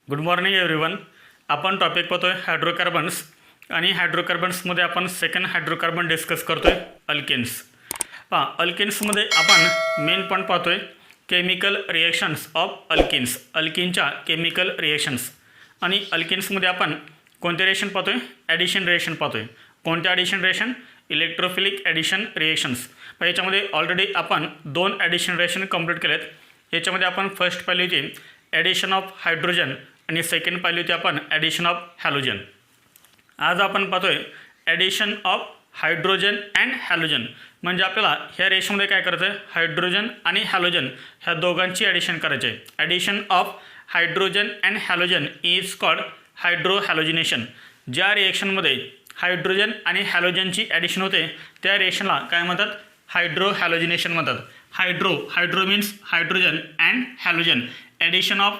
Good morning everyone. आपण topic पाहतोय hydrocarbons आणि हायड्रोकार्बन्समध्ये आपण सेकंड हायड्रोकार्बन डिस्कस करतोय अल्केन्स. अल्केन्समध्ये आपण मेन पॉईंट पाहतोय केमिकल रिएक्शन्स ऑफ अल्किन्स, अल्किनच्या केमिकल रिएक्शन्स. आणि अल्किन्समध्ये आपण कोणते रिएक्शन पाहतोय? ॲडिशन रिएक्शन पाहतोय. कोणत्या addition reaction? Electrophilic addition reactions. याच्यामध्ये ऑलरेडी आपण 2 ॲडिशन रिएक्शन कंप्लीट केलेत. याच्यामध्ये आपण फर्स्ट पाहिली होती ॲडिशन ऑफ हायड्रोजन आणि सेकंड पाहिली होती आपण ॲडिशन ऑफ हॅलोजन. आज आपण पाहतोय addition of hydrogen and halogen. म्हणजे आपल्याला ह्या रेशनमध्ये काय करायचं आहे? हायड्रोजन आणि हॅलोजन ह्या दोघांची ॲडिशन करायची आहे. Addition of hydrogen and halogen is called hydro halogenation. ज्या रिएक्शनमध्ये हायड्रोजन आणि हॅलोजनची ॲडिशन होते त्या रिएक्शनला काय म्हणतात? हायड्रो हॅलोजिनेशन म्हणतात. Hydro means hydrogen and halogen. Addition of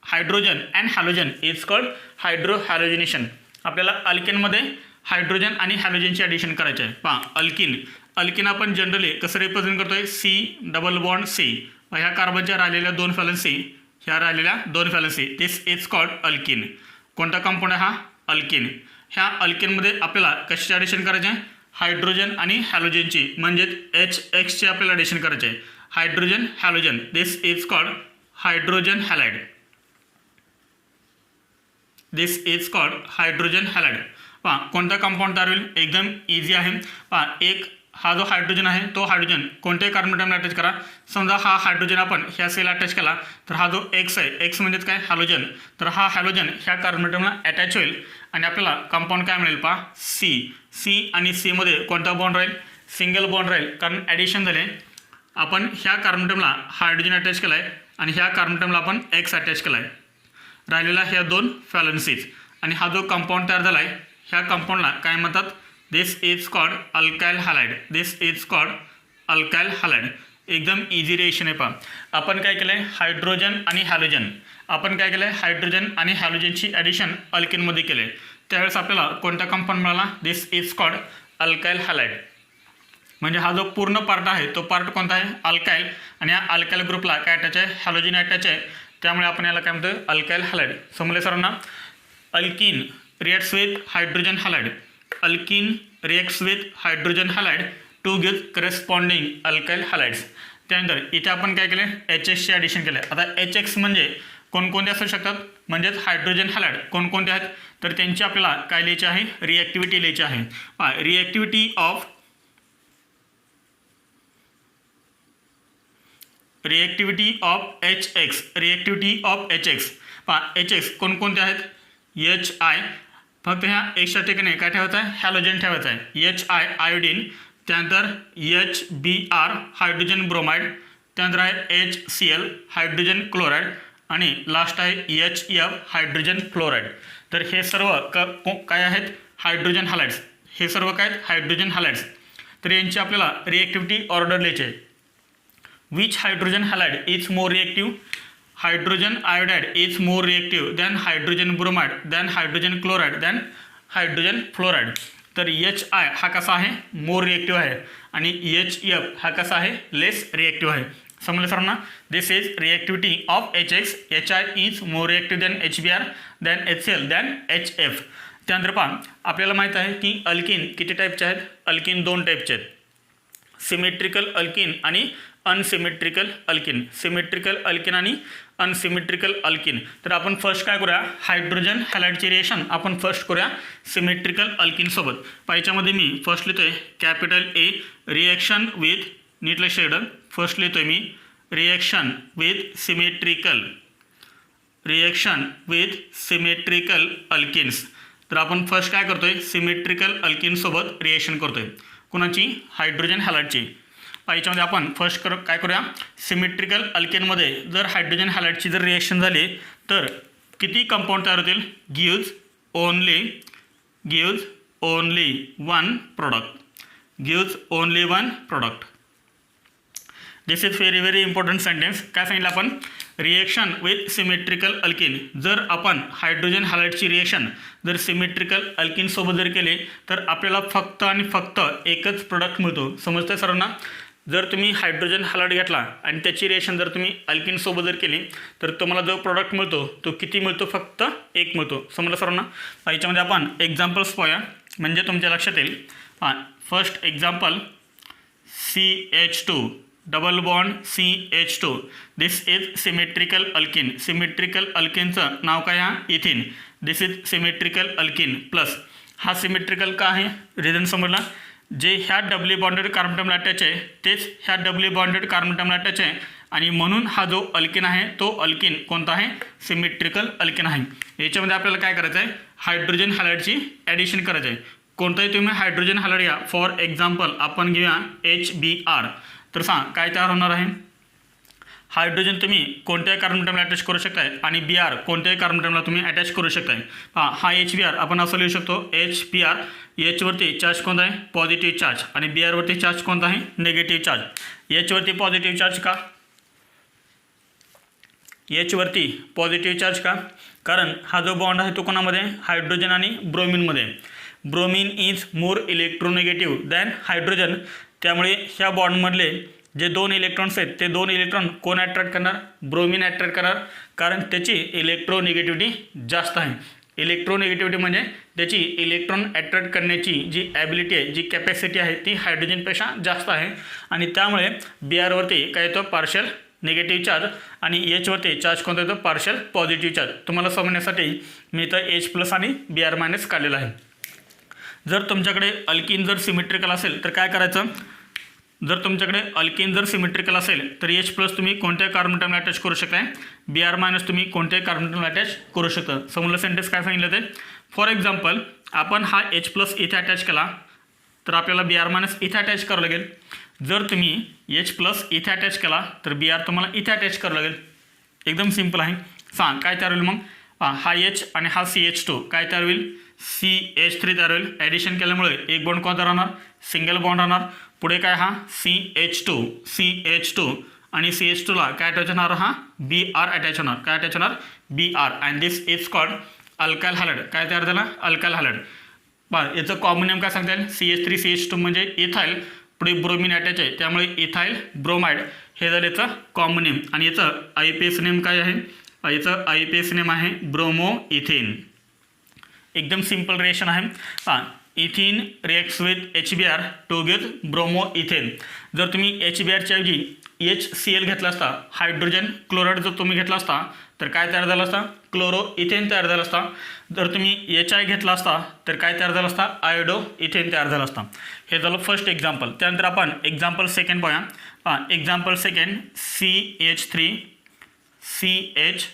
hydrogen and halogen is called hydro halogenation. आपल्याला अल्केनमध्ये हायड्रोजन आणि हॅलोजनची ॲडिशन करायचे आहे. अल्किन आपण जनरली कसं रिप्रेझेंट करतोय? C double bond C. ह्या कार्बनच्या राहिलेल्या 2 फॅलन्सी, ह्या राहिलेल्या 2 valency, this is called alkene. कोणता कंपाऊंड आहे हा? अल्किन. ह्या अल्किनमध्ये आपल्याला कशाची ॲडिशन करायचे आहे? हायड्रोजन आणि हॅलोजनची, म्हणजेच HXची आपल्याला ॲडिशन करायचे आहे. Hydrogen halogen, this is called hydrogen halide. This is called hydrogen halide. कोणता कंपाऊंड तयार होईल? एकदम इझी आहे. एक हा जो हायड्रोजन आहे तो हायड्रोजन कोणत्याही कार्बन ॲटमला अटॅच करा. समजा हा हायड्रोजन आपण ह्या सेलला अटॅच केला तर हा जो X आहे, X म्हणजेच काय? हॅलोजन. तर हा हॅलोजन ह्या कार्बन ॲटमला अटॅच होईल आणि आपल्याला कंपाऊंड काय मिळेल? सी आणि सीमध्ये कोणता बॉन्ड राहील? सिंगल बॉन्ड राहील, कारण ॲडिशन झाले. आपण ह्या कार्बन ॲटमला हायड्रोजन अटॅच केला आहे आणि ह्या कार्बन ॲटमला आपण X अटॅच केला आहे. राहिलेला ह्या 2 फॅलन्सीज आणि हा जो कंपाऊंड तयार झाला आहे ह्या कंपाऊंडला काय म्हणतात? This is called alkyl halide. This is called alkyl halide. एकदम इझी रिएक्शन आहे. आपण काय केलं आहे? हायड्रोजन आणि हॅलोजन. आपण काय केलं आहे? हायड्रोजन आणि हॅलोजनची ॲडिशन अल्किनमध्ये केले आहे. त्यावेळेस आपल्याला कोणता कंपाऊंड मिळाला? दिस इज कॉल्ड अल्काइल हॅलाइड. म्हणजे हा जो पूर्ण पार्ट आहे तो पार्ट कोणता आहे? अल्काइल. आणि या अल्काइल ग्रुपला काय अटॅच आहे? हॅलोजन अटॅच आहे. त्यामुळे आपण याला काय म्हणतो? Alkyl halide. समजले सर्वांना? Alkene reacts with hydrogen halide. Alkene reacts with hydrogen halide to give corresponding alkyl halides. त्यानंतर इथे आपण काय केले? HXची ॲडिशन केलं. आता HX म्हणजे कोणकोणते असू शकतात? म्हणजेच हायड्रोजन हॅलाइड कोणकोणते आहेत? तर त्यांची आपल्याला काय लिहायची आहे? रिॲक्टिव्हिटी लिहायची आहे. Reactivity of HX. Reactivity of HX. HX कोणकोणते आहेत? HI. फक्त ह्या Xच्या ठिकाणी काय ठेवायचं आहे? हॅलोजन ठेवायचं आहे. HI iodine. त्यानंतर HBr हायड्रोजन ब्रोमाइड. त्यानंतर आहे HCl हायड्रोजन क्लोराईड. आणि लास्ट आहे HF हायड्रोजन फ्लोराईड. तर हे सर्व काय आहेत? हायड्रोजन हॅलाइड्स. हे सर्व काय आहेत? हायड्रोजन हॅलाइड्स. तर यांची आपल्याला रिॲक्टिव्हिटी ऑर्डर लिहायची आहे. Which hydrogen halide is more reactive? Hydrogen iodide is more reactive than hydrogen bromide, than hydrogen chloride, than hydrogen fluoride. तर HI हा कसा आहे? मोर रिएक्टिव्ह आहे. आणि HF हा कसा आहे? लेस रिएक्टिव्ह आहे. समजलं सर्वांना? This is reactivity of HX. HI is more reactive than HBr, than HCl, than HF. त्यानंतर आपल्याला माहीत आहे की अल्किन किती टाईपचे आहेत? अल्किन 2 टाईपचे आहेत. सिमेट्रिकल अल्किन आणि अनसिमेट्रिकल अल्किन. सिमेट्रिकल अल्किन आणि अनसिमेट्रिकल अल्किन. तर आपण फर्स्ट काय करूया? हायड्रोजन हॅलाइडची रिएक्शन आपण फर्स्ट करूया सिमेट्रिकल अल्किनसोबत. याच्यामध्ये मी फर्स्ट लिहितोय कॅपिटल A रिएक्शन विथ, नीट लक्ष द्या, फर्स्ट लिहितोय मी रिएक्शन विथ सिमेट्रिकल अल्किन्स. तर आपण फर्स्ट काय करतोय? सिमेट्रिकल अल्किनसोबत रिएक्शन करतोय. कोणाची? हायड्रोजन हॅलाइडची. याच्यामध्ये आपण फर्स्ट काय करूया? सिमेट्रिकल अल्केनमध्ये जर हायड्रोजन हॅलाइडची जर रिएक्शन झाली तर किती कंपाऊंड तयार होतील? Gives only one product. This is very important sentence. काय सांगितलं आपण? Reaction with symmetrical alkene. जर आपण हायड्रोजन हॅलाइडची रिएक्शन जर सिमेट्रिकल अल्किनसोबत जर केले तर आपल्याला फक्त आणि फक्त एकच प्रोडक्ट मिळतो. समजतंय सर्वांना? जर तुम्ही हायड्रोजन हॅलाइड घेतला आणि त्याची रिएक्शन जर तुम्ही अल्किनसोबत जर केली तर तुम्हाला जो प्रोडक्ट मिळतो तो किती मिळतो, फक्त एक मिळतो. समजलं सर्वांना. याच्यामध्ये आपण एक्झाम्पल्स पाहूया म्हणजे तुमच्या लक्षात येईल. First example CH2 double bond CH2. This is symmetrical alkene. Symmetrical अल्किनचं नाव काय हा, ethene. This is symmetrical alkene plus. हा सिमेट्रिकल का आहे, रिझन समजला. जे ह्या डबली बॉन्डेड कार्बन ॲटमला अटॅच आहे तेच ह्या डबली बॉन्डेड कार्बन ॲटमला अटॅच आहे आणि म्हणून हा जो अल्किन आहे तो अल्किन कोणता आहे, सिमेट्रिकल अल्किन आहे. याच्यामध्ये आपल्याला काय करायचं आहे, हायड्रोजन हॅलाइडची ॲडिशन करायचं आहे. कोणताही तुम्ही हायड्रोजन हॅलाइड घ्या. फॉर एक्झाम्पल आपण घेऊया HBr. तर सांग काय तयार होणार आहे. हायड्रोजन तुम्ही कोणत्याही कार्बन ॲटमला अटॅच करू शकताय आणि Br कोणत्याही कार्बन ॲटमला तुम्ही अटॅच करू शकताय. हा HBr आपण असं लिहू शकतो HBr. Hवरती चार्ज कोणता आहे, पॉझिटिव्ह चार्ज आणि Br वरती चार्ज कोणता आहे, निगेटिव्ह चार्ज. Hवरती पॉझिटिव्ह चार्ज का, Hवरती पॉझिटिव्ह चार्ज का, कारण हा जो बॉन्ड आहे तो कोणामध्ये, हायड्रोजन आणि ब्रोमिनमध्ये. Bromine is more electronegative than hydrogen. त्यामुळे ह्या बॉन्डमधले जे दोन इलेक्ट्रॉन्स आहेत ते दोन इलेक्ट्रॉन कोण अट्रॅक्ट करणार, ब्रोमिन अट्रॅक्ट करणार, कारण त्याची इलेक्ट्रोनिगेटिव्हिटी जास्त आहे. इलेक्ट्रोनिगेटिव्हिटी म्हणजे त्याची इलेक्ट्रॉन अट्रॅक्ट करण्याची जी ॲबिलिटी आहे, जी कॅपॅसिटी आहे ती हायड्रोजनपेक्षा जास्त आहे आणि त्यामुळे Brवरती काय येतो, पार्शल निगेटिव्ह चार्ज आणि Hवरती चार्ज कोणता येतो, पार्शल पॉझिटिव्ह चार्ज. तुम्हाला समजण्यासाठी मी इथं H+ आणि Br- काढलेलं आहे. जर तुमच्याकडे अल्किन जर सिमेट्रिकल असेल तर काय करायचं, जर तुमच्याकडे अल्किन जर सिमेट्रिकल असेल तर H+ तुम्ही कोणत्या कार्बन ॲटमला अटॅच करू शकताय, Br- तुम्ही कोणत्याही कार्बन ॲटमला अटॅच करू शकता. समजलं सेंटेन्स काय सांगितलं ते. फॉर एक्झाम्पल आपण हा H+ इथे अटॅच केला तर आपल्याला Br- इथे अटॅच करावं लागेल. जर तुम्ही H+ इथे अटॅच केला तर Br तुम्हाला इथे अटॅच करावं लागेल. एकदम सिम्पल आहे. सांग काय तयार होईल मग. हा H आणि हा CH2 काय तयार होईल, CH3 तयार होईल. ॲडिशन केल्यामुळे एक बॉन्ड कोणता राहणार, सिंगल बॉन्ड राहणार. पुढे काय हा CH2 आणि CH2ला काय अटॅच होणार, हा Br अटॅच होणार. काय अटॅच होणार, Br. And this is called alkyl halide. काय तयार झाला, अल्काइल हॅलाइड. याचं कॉमन नेम काय सांगता येईल, CH3 CH2 म्हणजे इथाइल. पुढे ब्रोमिन अटॅच आहे त्यामुळे इथाइल ब्रोमाइड हे झालं याचं कॉमन नेम. आणि याचं IUPAC नेम काय आहे, याचं IUPAC नेम आहे ब्रोमो इथेन. एकदम सिंपल रिएक्शन आहे. Ethyne reacts with HBr to get bromo ethane. जर तुम्ही HBrच्या ऐवजी HCl घेतला असता, हायड्रोजन क्लोराईड जर तुम्ही घेतला असता तर काय तयार झालं असता, क्लोरो इथेन तयार झाला असता. जर तुम्ही HI घेतला असता तर काय तयार झालं असता, आयोडो इथेन तयार झाला असता. हे झालं फर्स्ट एक्झाम्पल. त्यानंतर आपण एक्झाम्पल सेकंड पाहूया. Example second CH3 CH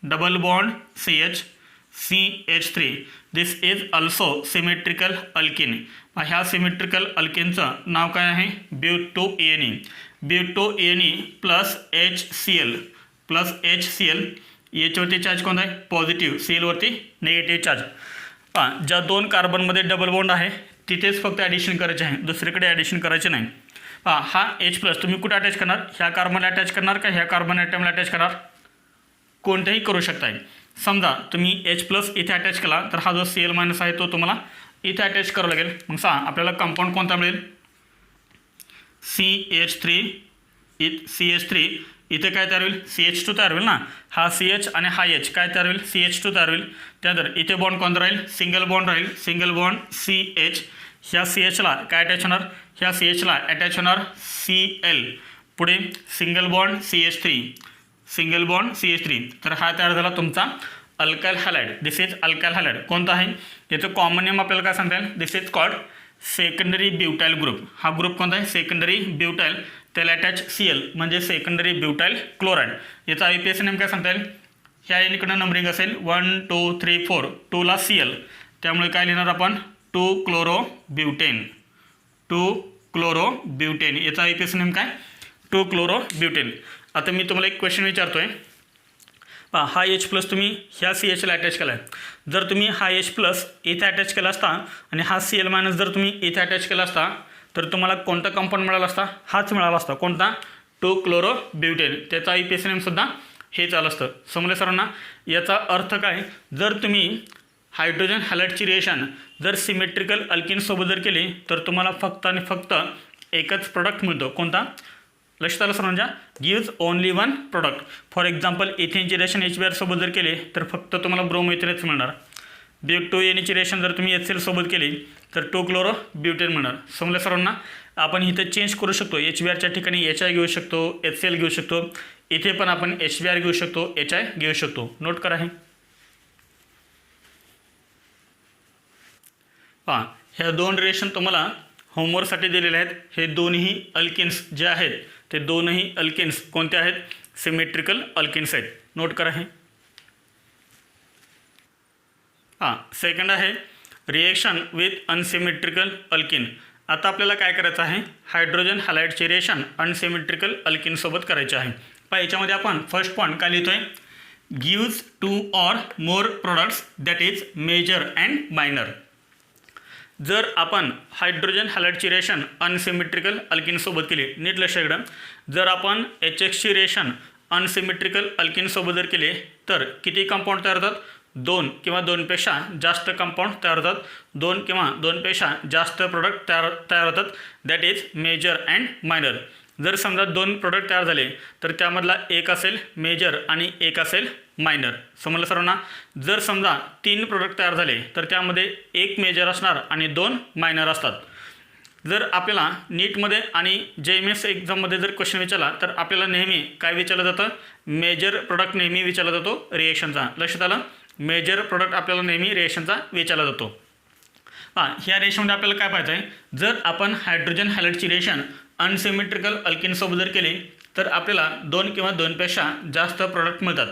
double bond CH3. This is also symmetrical alkene. ह्या सिमेट्रिकल अल्किनचं नाव काय आहे, ब्युटोएनी. ब्युटोएनी प्लस HCl. Hवरती चार्ज कोणता आहे, पॉझिटिव्ह. Clवरती negative charge. ज्या दोन कार्बनमध्ये डबल बॉन्ड आहे तिथेच फक्त ॲडिशन करायचे आहे, दुसरीकडे ॲडिशन करायचे नाही. हा H+ तुम्ही कुठे अटॅच करणार, ह्या कार्बनला अटॅच करणार का ह्या कार्बन ॲटमला अटॅच करणार, कोणत्याही करू शकताय. समजा तुम्ही H+ इथे अटॅच केला तर हा जो Cl- आहे तो तुम्हाला इथे अटॅच करावं लागेल. मग सांग आपल्याला कंपाऊंड कोणता मिळेल, CH3 इथे काय तयार होईल, CH2 तयार होईल ना. हा CH आणि हा H काय तयार होईल, CH2 तयार होईल. त्यानंतर इथे बॉन्ड कोणता राहील, सिंगल बॉन्ड राहील. Single bond CH. ह्या CHला काय अटॅच होणार, ह्या CHला अटॅच होणार Cl. पुढे सिंगल बॉन्ड CH3. तर हा तयार झाला तुमचा alkyl halide. This is alkyl halide. कोणता आहे, याचं कॉमन नेम आपल्याला काय सांगता येईल, this is called secondary butyl group. हा ग्रुप कोणता आहे, सेकंडरी ब्युटाइल. त्याला अटॅच Cl म्हणजे सेकंडरी ब्युटाइल क्लोराईड. याचा IUPAC नेम काय सांगता येईल, ह्या इकडनं नंबरिंग असेल 1 2 3 4. 2ला Cl त्यामुळे काय लिहिणार आपण, 2 क्लोरोब्युटेन. याचा IUPAC नेम काय, 2 क्लोरोब्युटेन. आता मी तुम्हाला एक क्वेश्चन विचारतो आहे. हा H+ तुम्ही ह्या CHला अटॅच केला आहे. जर तुम्ही हा H+ इथे अटॅच केला असता आणि हा Cl- जर तुम्ही इथे अटॅच केला असता तर तुम्हाला कोणता कंपाऊंड मिळाला असता, हाच मिळाला असता. कोणता, 2 क्लोरोब्युटेन. त्याचा IUPAC नेमसुद्धा हेच आलं असतं. समजलं सर्वांना. याचा अर्थ काय, जर तुम्ही हायड्रोजन हॅलाइडची रिएक्शन जर सिमेट्रिकल अल्किनसोबत जर केली तर तुम्हाला फक्त आणि फक्त एकच प्रोडक्ट मिळतो. कोणता? लक्षात आलं सर्वांच्या? Gives only one product. For example इथेनची रिएक्शन HBr सोबत जर केले तर फक्त तुम्हाला ब्रोमोइथेनच मिळणार. 2NAची रिएक्शन जर तुम्ही HCl सोबत केली तर 2-chloro-butane मिळणार. समजलं सर्वांना? आपण इथं चेंज करू शकतो. HBrच्या ठिकाणी HI घेऊ शकतो, HCl घेऊ शकतो. इथे पण आपण HBr घेऊ शकतो, HI घेऊ शकतो. नोट करा हे. पहा, ह्या दोन रिएक्शन तुम्हाला होमवर्कसाठी दिलेले आहेत. हे दोन्ही अल्केन्स जे आहेत ते दोनही अल्केन्स कोणते आहेत? सिमेट्रिकल अल्केन्स आहेत. नोट करा हे. सेकंड आहे रिएक्शन विथ अनसिमेट्रिकल अल्किन. आता आपल्याला काय करायचं आहे? हायड्रोजन हॅलाइडचे रिएक्शन अनसिमेट्रिकल अल्किनसोबत करायचे आहे. पहा, याच्यामध्ये आपण फर्स्ट पॉईंट काय लिहितोय? Gives 2 or more products that is major and minor. जर आपण हायड्रोजन हॅलाइडची रिएक्शन अनसिमेट्रिकल अल्किनसोबत केली, नीट लक्ष द्या. जर आपण HXची रिएक्शन अनसिमेट्रिकल अल्किनसोबत जर केले तर किती कंपाऊंड तयार होतात? 2 किंवा 2पेक्षा जास्त कंपाऊंड तयार होतात. 2 किंवा 2पेक्षा जास्त प्रोडक्ट तयार होतात. That is major and minor. जर समजा 2 प्रोडक्ट तयार झाले तर त्यामधला एक असेल मेजर आणि एक असेल मायनर. समजलं सर्वांना? जर समजा 3 प्रोडक्ट तयार झाले तर त्यामध्ये एक मेजर असणार आणि 2 मायनर असतात. जर आपल्याला नीटमध्ये आणि JMS एक्झाममध्ये जर क्वेश्चन विचारला तर आपल्याला नेहमी काय विचारलं जातं? मेजर प्रोडक्ट नेहमी विचारला जातो रिएक्शनचा. लक्षात आलं? मेजर प्रोडक्ट आपल्याला नेहमी रिएक्शनचा विचारला जातो. ह्या रिएक्शनमध्ये आपल्याला काय पाहायचं आहे? जर आपण हायड्रोजन हॅलाइडची रिएक्शन अनसिमेट्रिकल अल्किनसोबत जर केली तर आपल्याला 2 किंवा 2पेक्षा जास्त प्रोडक्ट मिळतात.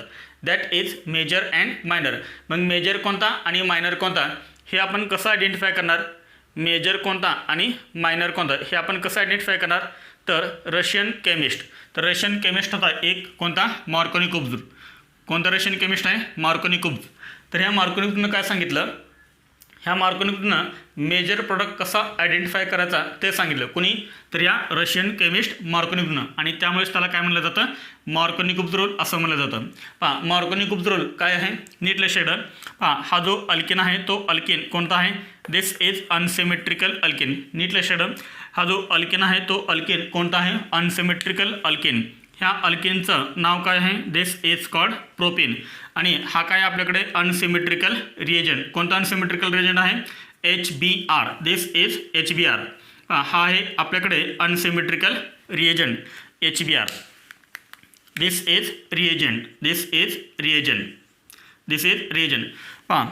That is major and minor. मग मेजर कोणता आणि मायनर कोणता हे आपण कसं आयडेंटिफाय करणार? मेजर कोणता आणि मायनर कोणता हे आपण कसं आयडेंटिफाय करणार? तर रशियन केमिस्ट. तर रशियन केमिस्ट होता एक कोणता? मार्कोनिकोव्ह. कोणता रशियन केमिस्ट आहे? मार्कोनिकोव्ह. तर ह्या मार्कोनिकोव्हनं काय सांगितलं? ह्या मार्कोनिकोव्हनं मेजर प्रोडक्ट कसा आयडेंटिफाय करायचा ते सांगितलं. कुणी? तर या रशियन केमिस्ट मार्कोनिकोव्हनं. आणि त्यामुळेच त्याला काय म्हणलं जातं? मार्कोनिकोव्ह रूल असं म्हणलं जातं. पहा, मार्कोनिकोव्ह रूल काय आहे? नीट लक्ष द्या. पहा, हा जो अल्किन आहे तो अल्किन कोणता आहे? This is unsymmetrical alkene. नीट लक्ष द्या. हा जो अल्किन आहे तो अल्किन कोणता आहे? Unsymmetrical alkene. ह्या अल्किनचं नाव काय आहे? This is called propane. आणि हा काय आपल्याकडे? Unsymmetrical reagent. कोणता अनसिमेट्रिकल रिएजंट आहे? HBr. This is HBr. हा आहे आपल्याकडे unsymmetrical reagent HBr. This is reagent. This is reagent. This is reagent. पहा,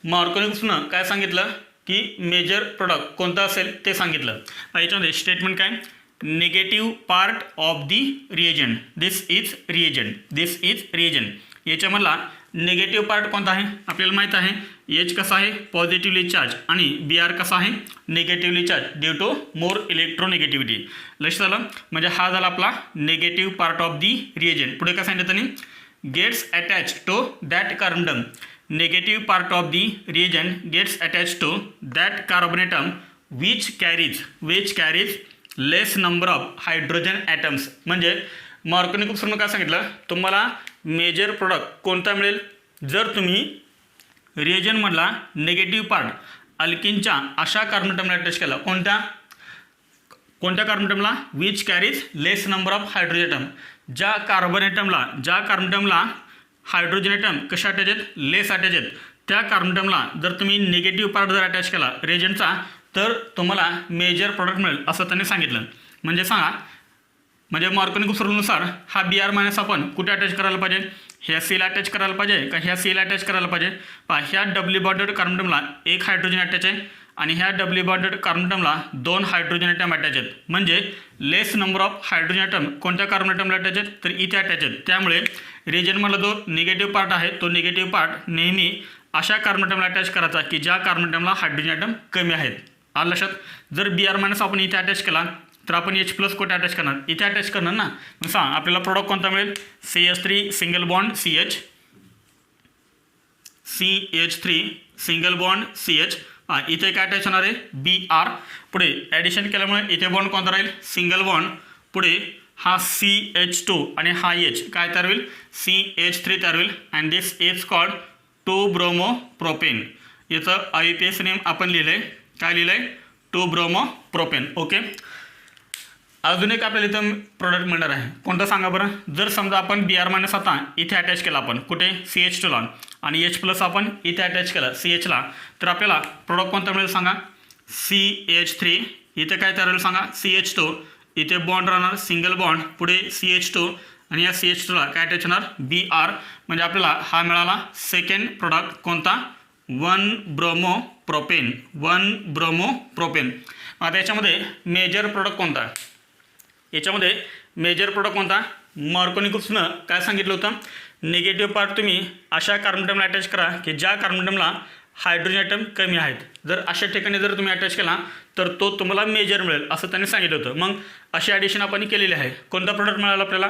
मार्कोनिकोव्हनं काय सांगितलं की मेजर प्रोडक्ट कोणता असेल ते सांगितलं. याच्यामध्ये स्टेटमेंट काय? Negative part of the reagent. This is reagent. This is reagent. याच्यामधला नेगेटिव्ह पार्ट कोणता आहे? आपल्याला माहीत आहे H कसा आहे? पॉझिटिव्हली चार्ज आणि Br कसा आहे? Negatively charge due to more electronegativity. लक्षात आलं? म्हणजे हा झाला आपला negative part of the reagent. पुढे काय सांगितलं त्यांनी? Gets attach to that carbon. Negative part of the reagent gets attach to that carbon atom which carries less number of hydrogen atoms. म्हणजे मार्कोनिकोव्हनं काय सांगितलं? तुम्हाला मेजर प्रोडक्ट कोणता मिळेल? जर तुम्ही रिएजंटमधला निगेटिव्ह पार्ट अल्किनच्या अशा कार्बन ॲटमला अटॅच केला. कोणत्या कार्बन ॲटमला? Which carries less number of hydrogen atom. ज्या कार्बन ॲटमला हायड्रोजन ॲटम कशा अटॅच आहेत? लेस अटॅच आहेत. त्या कार्बन ॲटमला जर तुम्ही निगेटिव्ह पार्ट जर अटॅच केला रिएजंटचा तर तुम्हाला मेजर प्रोडक्ट मिळेल असं त्यांनी सांगितलं. म्हणजे सांगा, म्हणजे मार्कोनिकोव्ह रूलनुसार हा Br मायनस आपण कुठे अटॅच करायला पाहिजे? ह्या Cला अटॅच करायला पाहिजे का ह्या Cला अटॅच करायला पाहिजे? पहा, ह्या डब्ल्यू बॉन्डेड कार्बन ॲटमला एक हायड्रोजन अटॅच आहे आणि ह्या डब्ल्यू बॉन्डेड कार्बन ॲटमला 2 हायड्रोजन ॲटम अटॅच आहेत. म्हणजे less number of hydrogen atom कोणत्या कार्बन ॲटमला अटॅच आहेत? तर इथे अटॅच आहेत. त्यामुळे रिएजंटमधला जो निगेटिव्ह पार्ट आहे तो निगेटिव्ह पार्ट नेहमी अशा कार्बन ॲटमला अटॅच करायचा की ज्या कार्बन ॲटमला हायड्रोजन ॲटम कमी आहेत. आलं लक्षात? जर Br मायनस आपण इथे अटॅच केला तर आपण H प्लस कुठे अटॅच करणार? इथे अटॅच करणार ना. मग सांग आपल्याला प्रोडक्ट कोणता मिळेल? CH3 single bond CH, CH3 single bond CH. इथे काय अटॅच होणार आहे? Br. पुढे ॲडिशन केल्यामुळे इथे बॉन्ड कोणता राहील? Single bond. पुढे हा CH2 आणि हा H काय तयार होईल? CH3 तयार होईल. And this is called two bromopropane. याचं IUPAC नेम आपण लिहिलं आहे. काय लिहिलं आहे? 2-ब्रोमोप्रोपेन. ओके. अजून एक आपल्याला इथं प्रोडक्ट मिळणार आहे. कोणतं सांगा बरं. जर समजा आपण Br- आता इथे अटॅच केला आपण कुठे CH2 ला आणि H+ आपण इथे अटॅच केला CH ला, तर आपल्याला प्रोडक्ट कोणता मिळेल सांगा. CH3 इथे काय तयार होईल सांगा CH2, इथे बॉन्ड राहणार सिंगल बॉन्ड, पुढे CH2 आणि या CH2 ला काय अटॅच होणार Br, म्हणजे आपल्याला हा मिळाला सेकंड प्रोडक्ट कोणता 1-ब्रोमोप्रोपेन. 1-ब्रोमोप्रोपेन. आता याच्यामध्ये मेजर प्रोडक्ट कोणता, याच्यामध्ये मेजर प्रोडक्ट कोणता. मार्कोनी-कुप्सनं काय सांगितलं होतं, निगेटिव्ह पार्ट तुम्ही अशा कार्बन ॲटमला अटॅच करा की ज्या कार्बन ॲटमला हायड्रोजन ॲटम कमी आहेत. जर अशा ठिकाणी जर तुम्ही अटॅच केला तर तो तुम्हाला मेजर मिळेल असं त्यांनी सांगितलं होतं. मग अशी ॲडिशन आपण केलेली आहे. कोणता प्रोडक्ट मिळाला आपल्याला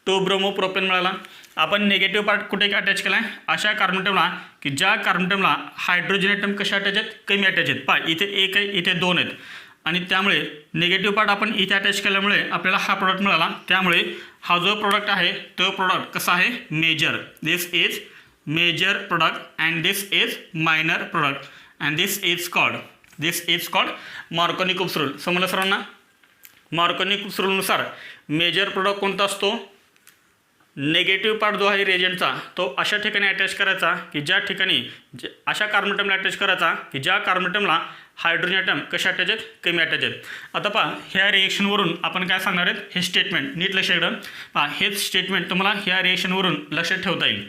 2-ब्रोमोप्रोपेन मिळाला. आपण निगेटिव्ह पार्ट कुठे अटॅच केला आहे अशा कार्बन ॲटमला की ज्या कार्बन ॲटमला हायड्रोजन ॲटम कशा अटॅच आहेत कमी अटॅच आहेत. पहा इथे 1 आहे इथे 2 आहेत आणि त्यामुळे निगेटिव्ह पार्ट आपण इथे अटॅच केल्यामुळे आपल्याला हा प्रोडक्ट मिळाला. त्यामुळे हा जो प्रोडक्ट आहे तो प्रोडक्ट कसा आहे major. This is major product and this is minor product and this is called Markovnikov's rule. समजलं सर्वांना. मार्कोनी-कुप्स रूलनुसार मेजर प्रोडक्ट कोणता असतो, नेगेटिव्ह पार्ट जो आहे रिएजंटचा तो अशा ठिकाणी अटॅच करायचा की ज्या ठिकाणी अशा कार्बन ॲटमला अटॅच करायचा की ज्या कार्बन ॲटमला हायड्रोजन ॲटम कशा अटॅच आहेत कमी अटॅच आहेत. आता पहा ह्या रिएक्शनवरून आपण काय सांगणार आहेत हे स्टेटमेंट नीट लक्षात ठेवा. पहा हेच स्टेटमेंट तुम्हाला ह्या रिएक्शनवरून लक्षात ठेवता येईल.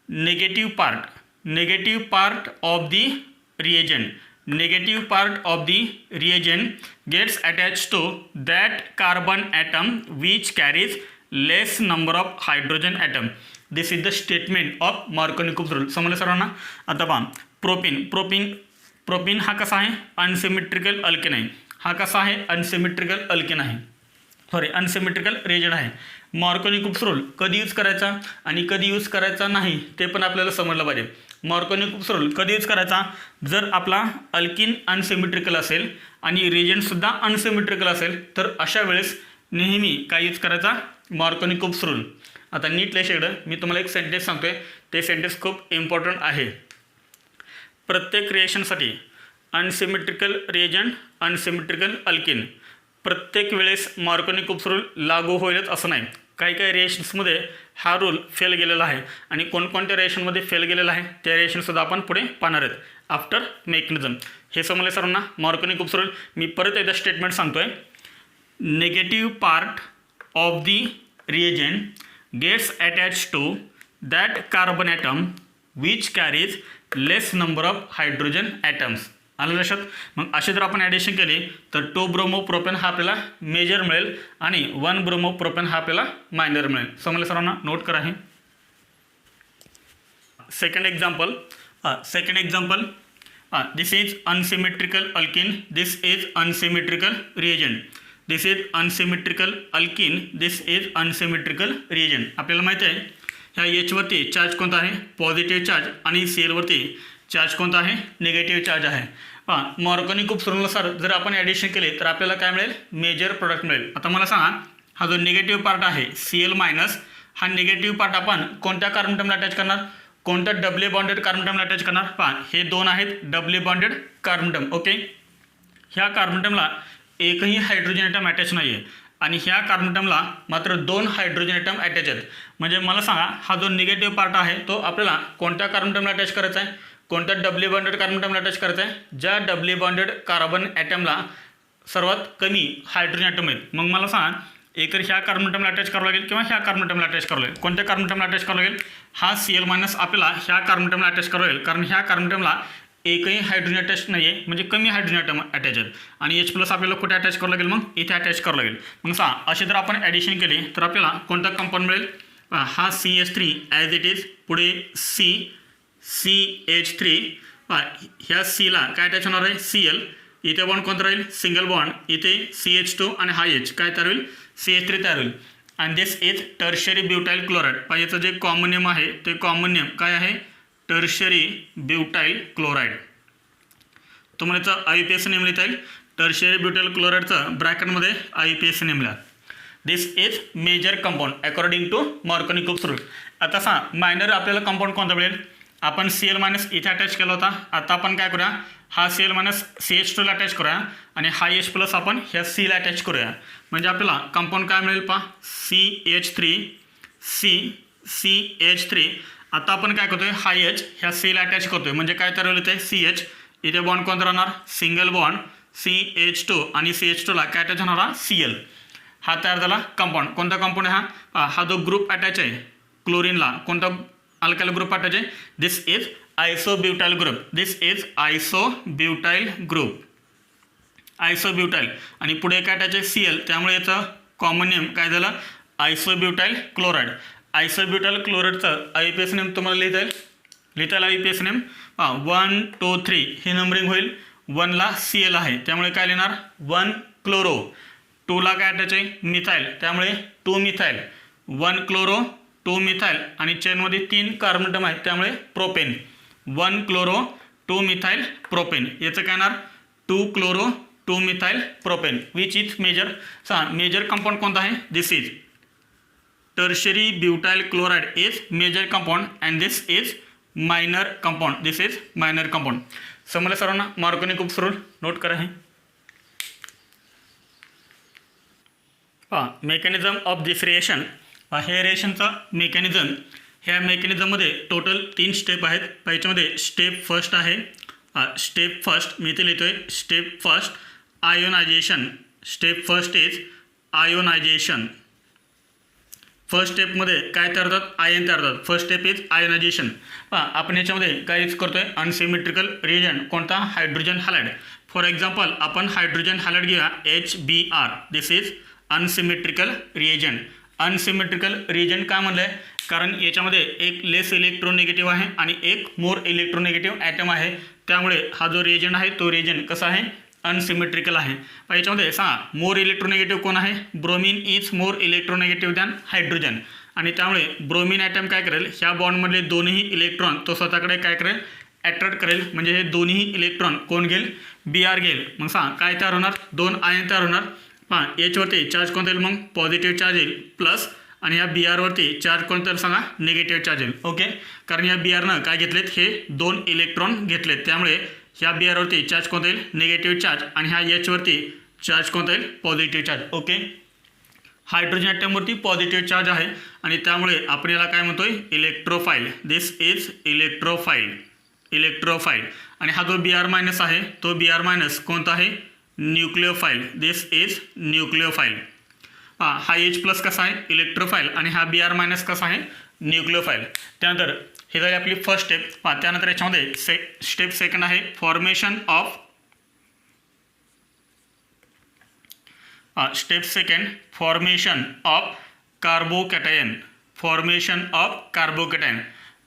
Negative part of the reagent gets attached to that carbon atom which carries less number of hydrogen atom. This is the statement of Marconi-Kups rule. समजलं सर्वांना. आता पहा प्रोपीन हा कसा आहे अनसिमेट्रिकल अल्केन आहे. हा कसा आहे अनसिमेट्रिकल अल्केन आहे, अनसिमेट्रिकल रिएजंट आहे. मार्कोनी-कुप्स रूल कधी यूज करायचा आणि कधी यूज करायचा नाही ते पण आपल्याला समजलं पाहिजे. मार्कोनी-कुप्स रूल कधी यूज करायचा, जर आपला अल्किन अनसिमेट्रिकल असेल आणि रिएजंटसुद्धा अनसिमेट्रिकल असेल तर अशा वेळेस नेहमी काय यूज करायचा मार्कोनी-कुप्स रूल. आता नीट लक्षात मी तुम्हाला एक सेंटेन्स सांगतोय, ते सेंटेन्स खूप इम्पॉर्टंट आहे. प्रत्येक रिएक्शनसाठी अनसिमेट्रिकल रिएजंट अनसिमेट्रिकल अल्किन प्रत्येक वेळेस मार्कोनी-कुप्स रूल लागू होईलच असं नाही. काही रिएक्शन्समध्ये हा रूल फेल गेलेला आहे आणि कोणकोणत्या रिएक्शनमध्ये फेल गेलेला आहे त्या रिएक्शनसुद्धा आपण पुढे पाहणार आहेत आफ्टर मेकॅनिझम. हे समजले सर्वांना. मार्कोनी-कुप्स रूल मी परत एकदा स्टेटमेंट सांगतोय. Negative part of the reagent gets attach to that carbon atom which carries less number of hydrogen atoms. आलं लक्षात. मग असे जर आपण ॲडिशन केले तर 2-ब्रोमोप्रोपेन हा आपल्याला मेजर मिळेल आणि 1-ब्रोमोप्रोपेन हा आपल्याला मायनर मिळेल. समजलं सर्वांना. नोट करा हे. Second example this is unsymmetrical alkene, this is unsymmetrical reagent. This is unsymmetrical alkene, this is unsymmetrical reagent. आपल्याला माहिती आहे ह्या Hवरती चार्ज कोणता आहे पॉझिटिव्ह चार्ज आणि Clवरती चार्ज कोणता आहे निगेटिव्ह चार्ज आहे. पहा मार्कोनी-कुप्स रूलनुसार जर आपण ॲडिशन केले तर आपल्याला काय मिळेल मेजर प्रोडक्ट मिळेल. आता मला सांगा हा जो निगेटिव्ह पार्ट आहे Cl- हा निगेटिव्ह पार्ट आपण कोणत्या कार्बन ॲटमला अटॅच करणार, कोणत्या डबली बॉन्डेड कार्बन ॲटमला अटॅच करणार. पहा हे 2 आहेत doubly bonded carbon atom. Okay. ह्या कार्बन ॲटमला एकही हायड्रोजन ॲटम अटॅच नाही आहे आणि ह्या कार्बन ॲटमला मात्र 2 हायड्रोजन ॲटम अटॅच आहेत. म्हणजे मला सांगा हा जो निगेटिव्ह पार्ट आहे तो आपल्याला कोणत्या कार्बन ॲटमला अटॅच करायचा आहे, कोणत्या डबली बॉन्डेड कार्बन ॲटमला अटॅच करायचं आहे, ज्या डबली बॉन्डेड कार्बन ॲटमला सर्वात कमी हायड्रोजन ॲटम आहेत. मग मला सांगा एकतर ह्या कार्बन ॲटमला अटॅच करावं लागेल किंवा ह्या कार्बन ॲटमला अटॅच करावं लागेल. कोणत्या कार्बन ॲटमला अटॅच करावं लागेल, हा Cl- आपल्याला ह्या कार्बन ॲटमला अटॅच करावं लागेल कारण ह्या कार्बन ॲटमला एकही हायड्रोजन अटॅच नाही आहे, म्हणजे कमी हायड्रोजन ॲटम अटॅच आहेत. आणि H+ आपल्याला कुठे अटॅच करावं लागेल, मग इथे अटॅच करावं लागेल. मग सांगा असे जर आपण ॲडिशन केले तर आपल्याला कोणता कंपाऊंड मिळेल, हा CH3 ॲज इट इज, पुढे CH3, ह्या Cला काय अटॅच होणार आहे Cl, इथे बॉन्ड कोणता राहील सिंगल बॉन्ड, इथे CH2 आणि हा H काय तयार होईल CH3 तयार होईल. आणि दिस इज टर्शरी ब्युटाइल क्लोराईड. याचं जे कॉमन नेम आहे ते कॉमन नेम काय आहे टर्शरी ब्युटाइल क्लोराईड. तुम्हाला याचं IUPAC नेम लिहिता येईल. टर्शरी ब्युटाइल क्लोराईडचं ब्रॅकेटमध्ये IUPAC नेम लिहा. This is major compound according to Markovnikov's rule. आता सांगा मायनर आपल्याला कंपाऊंड कोणता मिळेल, आपण Cl मायनस इथे अटॅच केला होता. आता आपण काय करूया, हा Cl मायनस CH2ला अटॅच करूया आणि हा H प्लस आपण ह्या Cला अटॅच करूया. म्हणजे आपल्याला कंपाऊंड काय मिळेल पहा, CH3. आता आपण काय करतोय, हा H ह्या Cला अटॅच करतोय म्हणजे काय तयार होईल, ते CH. इथे बॉन्ड कोणता राहणार, सिंगल बॉन्ड CH2 आणि CH2ला काय अटॅच होणार, Cl. हा तयार झाला कंपाऊंड. कोणता कंपाऊंड आहे हा जो ग्रुप अटॅच आहे क्लोरीनला, कोणता अल्काइल ग्रुप अटॅच आहे, दिस इज आयसोब्युटाइल ग्रुप. आयसोब्युटाइल आणि पुढे काय अटॅच आहे, Cl. त्यामुळे याचं कॉमन नेम काय झालं, आयसोब्युटाइल क्लोराईड. आयसोब्युटाइल क्लोराईडचं IUPAC नेम तुम्हाला लिहिता येईल IUPAC नेम 1 2 3 ही नंबरिंग होईल. 1ला Cl आहे त्यामुळे काय लिहिणार, 1 क्लोरो. 2ला काय अटॅच आहे, मिथाईल, त्यामुळे 2 मिथाईल. 1 क्लोरो 2 मिथाईल आणि चेनमध्ये 3 कार्बन अटम आहेत त्यामुळे प्रोपेन. 1 chloro 2 methyl propane. याचं काय येणार, 2 chloro 2 methyl propane. Which is major compound कोणता आहे, this is tertiary butyl chloride is major compound and this is minor compound. समजलं सर्वांना, मार्कोनी खूप सरळ नोट करा. हे मेकॅनिझम ऑफ दिस रिएक्शन. हे रिएक्शनचा मेकॅनिझम, ह्या मेकॅनिझममध्ये टोटल 3 स्टेप आहेत. याच्यामध्ये स्टेप फर्स्ट आहे, मी इथे लिहितोय step first ionization. Step first is ionization. First स्टेपमध्ये काय तयार होतात, आयन तयार होतात. First step is ionization. आपण याच्यामध्ये काय यूज करतोय, अनसिमेट्रिकल रिएजंट. कोणता, हायड्रोजन हॅलाइड. फॉर एक्झाम्पल आपण हायड्रोजन हॅलाइड घेऊया HBr. This is unsymmetrical reagent. Unsymmetrical reagent का म्हणलं आहे, कारण याच्यामध्ये एक लेस इलेक्ट्रोनिगेटिव्ह आहे आणि एक मोर इलेक्ट्रोनिगेटिव्ह ॲटम आहे. त्यामुळे हा जो रिएजंट आहे तो रिएजंट कसा आहे, अनसिमेट्रिकल आहे. याच्यामध्ये सांगा मोर इलेक्ट्रोनिगेटिव्ह कोण आहे, bromine is more electronegative than hydrogen. आणि त्यामुळे ब्रोमीन ॲटम काय करेल, ह्या बॉन्डमधले दोन्ही इलेक्ट्रॉन तो स्वतःकडे काय करेल, अट्रॅक्ट करेल. म्हणजे हे दोन्ही इलेक्ट्रॉन कोण घेईल, Br घेईल. मग सांगा काय तयार होणार, 2 आयन तयार होणार. H वरती चार्ज कोणता येईल, मग पॉझिटिव्ह चार्ज येईल प्लस, आणि या Br वरती चार्ज कोणता येईल सांगा, निगेटिव्ह चार्ज येईल. ओके, कारण या Brनं काय घेतलेत, हे 2 इलेक्ट्रॉन घेतलेत. त्यामुळे ह्या Br वरती चार्ज कोणता येईल, निगेटिव्ह चार्ज, आणि ह्या H वरती चार्ज कोणता येईल, पॉझिटिव्ह चार्ज. ओके, हायड्रोजन ॲटमवरती पॉझिटिव्ह चार्ज आहे आणि त्यामुळे आपण याला काय म्हणतोय, इलेक्ट्रोफाईल. दिस इज इलेक्ट्रोफाईल. आणि हा जो Br मायनस आहे तो Br मायनस कोणता आहे, न्यूक्लिओफाईल. This is nucleophile. हा H प्लस कसा आहे, इलेक्ट्रोफाईल, आणि हा Br मायनस कसा आहे, न्यूक्लिओफाईल. त्यानंतर हे झाली आपली फर्स्ट स्टेप. त्यानंतर याच्यामध्ये स्टेप सेकंड आहे फॉर्मेशन ऑफ कार्बोकॅटायन.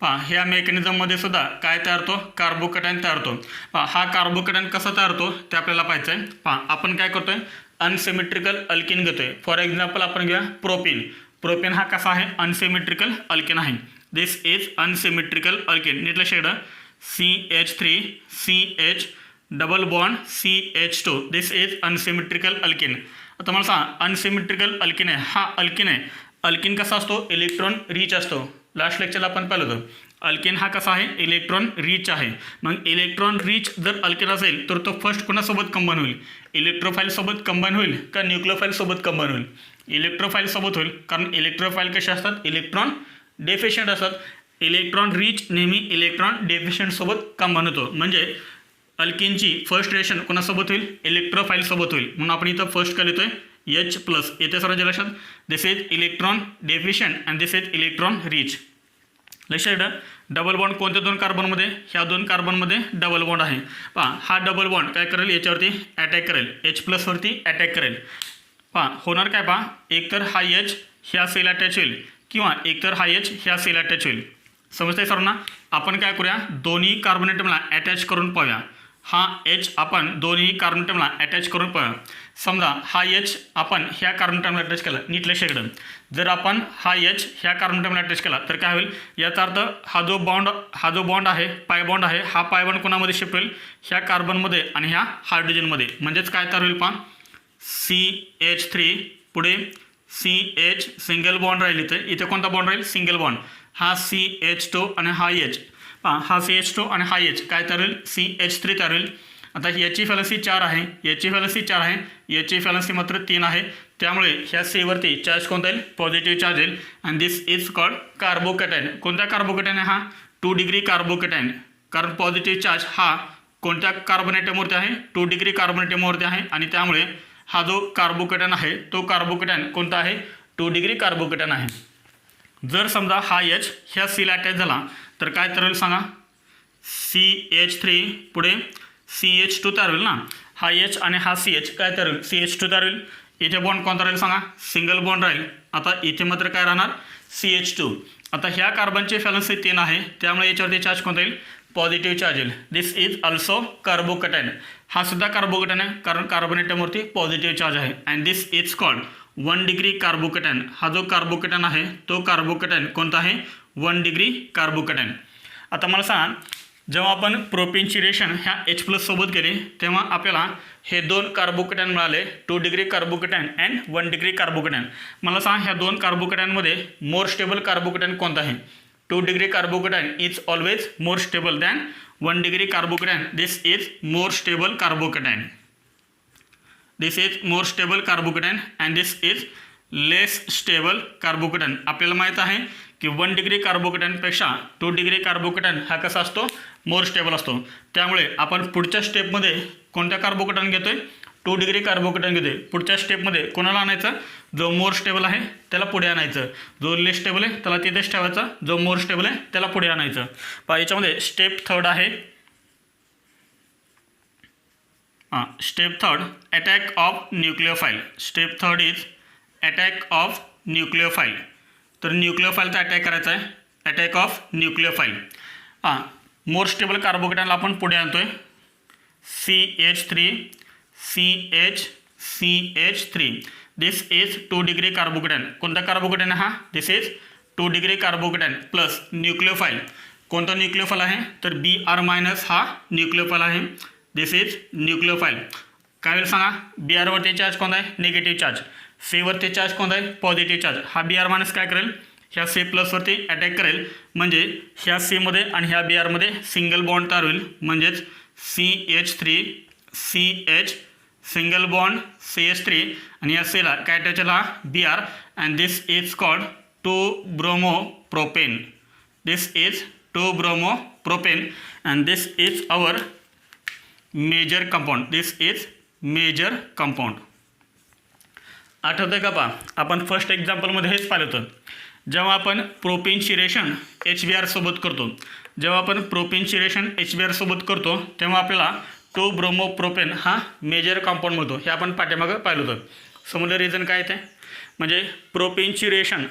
ह्या मेकॅनिझममध्ये सुद्धा काय तयार होतो, कार्बोकॅटायन तयार होतो. हा कार्बोकॅटायन कसा तयार होतो ते आपल्याला पाहायचं आहे. आपण काय करतोय, अनसिमेट्रिकल अल्किन घेतोय. फॉर एक्झाम्पल आपण घेऊया प्रोपेन. हा कसा आहे, अनसिमेट्रिकल अल्किन आहे. This is unsymmetrical alkene. नीट लक्षात ठेवा, CH3 CH double bond CH2. This is unsymmetrical alkene. आता मला सांगा, अनसिमेट्रिकल अल्किन आहे, हा अल्किन आहे. अल्किन कसा असतो, इलेक्ट्रॉन रिच असतो. लास्ट लेक्चरला आपण पाहिलं होतं, अल्किन हा कसा आहे, इलेक्ट्रॉन रिच आहे. मग इलेक्ट्रॉन रिच जर अल्किन असेल तर तो फर्स्ट कोणासोबत कंबाईन होईल, इलेक्ट्रोफाईल सोबत कंबाईन होईल का न्यूक्लिओफाईल सोबत कंबाईन होईल, इलेक्ट्रोफाईल सोबत होईल. कारण इलेक्ट्रोफाईल कसे असतात, इलेक्ट्रॉन डेफिशियंट असतात. इलेक्ट्रॉन रिच नेहमी इलेक्ट्रॉन डेफिशियंट सोबत कंबाईन होतो. म्हणजे अल्किनची फर्स्ट रिएक्शन कोणासोबत होईल, इलेक्ट्रोफाईल सोबत होईल. म्हणून आपण इथं फर्स्ट काय लिहितोय, H प्लस. येथे सर्वांच्या लक्षात, this is electron deficient and this is electron rich. लक्षात ठेवा, डबल बॉन्ड कोणत्या 2 कार्बनमध्ये, ह्या 2 कार्बनमध्ये डबल बॉन्ड आहे. हा डबल बॉन्ड काय करेल, याच्यावरती अटॅक करेल, H प्लसवरती अटॅक करेल. होणार काय, एकतर हा H ह्या सेल अटॅच होईल किंवा एकतर हा H ह्या सेल अटॅच होईल. समजतंय सर्वांना. आपण काय करूया, दोन्ही कार्बन ॲटमला अटॅच करून पाहूया. हा H आपण दोन्ही कार्बन ॲटमला अटॅच करून पाहूया. समजा हा H आपण ह्या कार्बन ॲटमला अटॅच केला. नीट लक्षात ठेवा, जर आपण हा H ह्या कार्बन ॲटमला अटॅच केला तर काय होईल, याचा अर्थ हा जो बॉन्ड आहे, पाय बॉन्ड आहे, हा पाय बॉन्ड कोणामध्ये शिफ्ट होईल, ह्या कार्बनमध्ये आणि ह्या हायड्रोजनमध्ये. म्हणजेच काय तयार होईल, CH3 पुढे CH सिंगल बॉन्ड राहील. इथे कोणता बॉन्ड राहील, सिंगल बॉन्ड. हा CH2 आणि हा H. हा CH2 आणि हा H काय तयार होईल CH3 तयार होईल. आता याची व्हॅलन्सी 4 आहे, याची व्हॅलन्सी 4 आहे, याची व्हॅलन्सी मात्र 3 आहे. त्यामुळे ह्या Cवरती चार्ज कोणता येईल पॉझिटिव्ह चार्ज येईल. And this is called carbocation. कोणता कार्बोकॅटायन आहे हा 2 डिग्री कार्बोकॅटायन. कारण पॉझिटिव्ह चार्ज हा कोणत्या कार्बन ॲटमवरती आहे 2 डिग्री कार्बन ॲटमवरती आहे आणि त्यामुळे हा जो कार्बोकॅटायन आहे तो कार्बोकॅटायन कोणता आहे 2 डिग्री कार्बोकॅटायन आहे. जर समजा हा H ह्या Cला अटॅच झाला तर काय तयार होईल सांगा CH3 पुढे CH2 तयार होईल ना. हा H आणि हा CH काय तयार होईल CH2 तयार होईल. इथे बॉन्ड कोणता राहील सांगा सिंगल बॉन्ड राहील. आता इथे मात्र काय राहणार CH2. आता ह्या कार्बनची व्हॅलन्सी 3 आहे त्यामुळे याच्यावरती चार्ज कोणता येईल पॉझिटिव्ह चार्ज येईल. This is also carbocation. हा सुद्धा कार्बोकॅटायन आहे कारण कार्बन ॲटमवरती पॉझिटिव्ह चार्ज आहे. And this is called 1 degree carbocation. हा जो कार्बोकॅटायन आहे तो कार्बोकॅटायन कोणता आहे 1 डिग्री कार्बोकॅटायन. आता मला सांगा जेव्हा आपण प्रोपेनची रिएक्शन ह्या H+ सोबत केली तेव्हा आपल्याला हे 2 कार्बोकॅटायन मिळाले 2 degree carbocation and 1 degree carbocation. मला सांगा ह्या 2 कार्बोकॅटायनमध्ये मोर स्टेबल कार्बोकॅटायन कोणता आहे 2 degree carbocation is always more stable than 1 degree carbocation. This is more stable carbocation. This is more stable carbocation and this is less stable carbocation. आपल्याला माहीत आहे की 1 degree कार्बोकॅटायनपेक्षा 2 degree carbocation हा कसा असतो मोर स्टेबल असतो. त्यामुळे आपण पुढच्या स्टेपमध्ये कोणत्या कार्बोकॅटायन घेतोय 2 डिग्री कार्बोकॅटायन घेतोय. पुढच्या स्टेपमध्ये कोणाला आणायचं जो मोर स्टेबल आहे त्याला पुढे आणायचं, जो लेस स्टेबल आहे त्याला तिथेच ठेवायचा, जो मोर स्टेबल आहे त्याला पुढे आणायचं. पहा याच्यामध्ये स्टेप 3 आहे. Step 3 attack of nucleophile. Step 3 is attack of nucleophile. तर न्यूक्लियोफाईलचा अटॅक करायचा आहे attack of nucleophile. More stable कार्बोकॅटायनला आपण पुढे आणतोय CH3 CH3. This is 2 degree carbocation. कोणता कार्बोकॅटायन हा this is 2 degree carbocation plus nucleophile. कोणता न्यूक्लियोफाईल आहे तर Br- हा न्यूक्लियोफाईल आहे. This is nucleophile. काय होईल सांगा Br वरती चार्ज कोणता आहे निगेटिव्ह चार्ज, Cवरती चार्ज कोणता आहे पॉझिटिव्ह चार्ज. हा Br- काय करेल ह्या C+ वरती अटॅक करेल म्हणजे ह्या Cमध्ये आणि ह्या Br मध्ये सिंगल बॉन्ड तयार होईल म्हणजेच CH3 CH single bond CH3 आणि या Cला काय अटॅच झाला Br and this is called 2 bromo propane. This is 2 bromo propane and this is our major compound. This is major compound. आठवतं का पहा आपण फर्स्ट एक्झाम्पलमध्ये हेच पाहिलं होतं. जेव्हा आपण प्रोपेनची रिएक्शन HBr सोबत करतो, जेव्हा आपण प्रोपेनची रिएक्शन HBr सोबत करतो तेव्हा आपल्याला 2 ब्रोमो प्रोपेन हा मेजर कंपाऊंड मिळतो. हे आपण पाठीमागं पाहिलं होतं. समोर रिझन काय ते म्हणजे प्रोपेनची रिएक्शन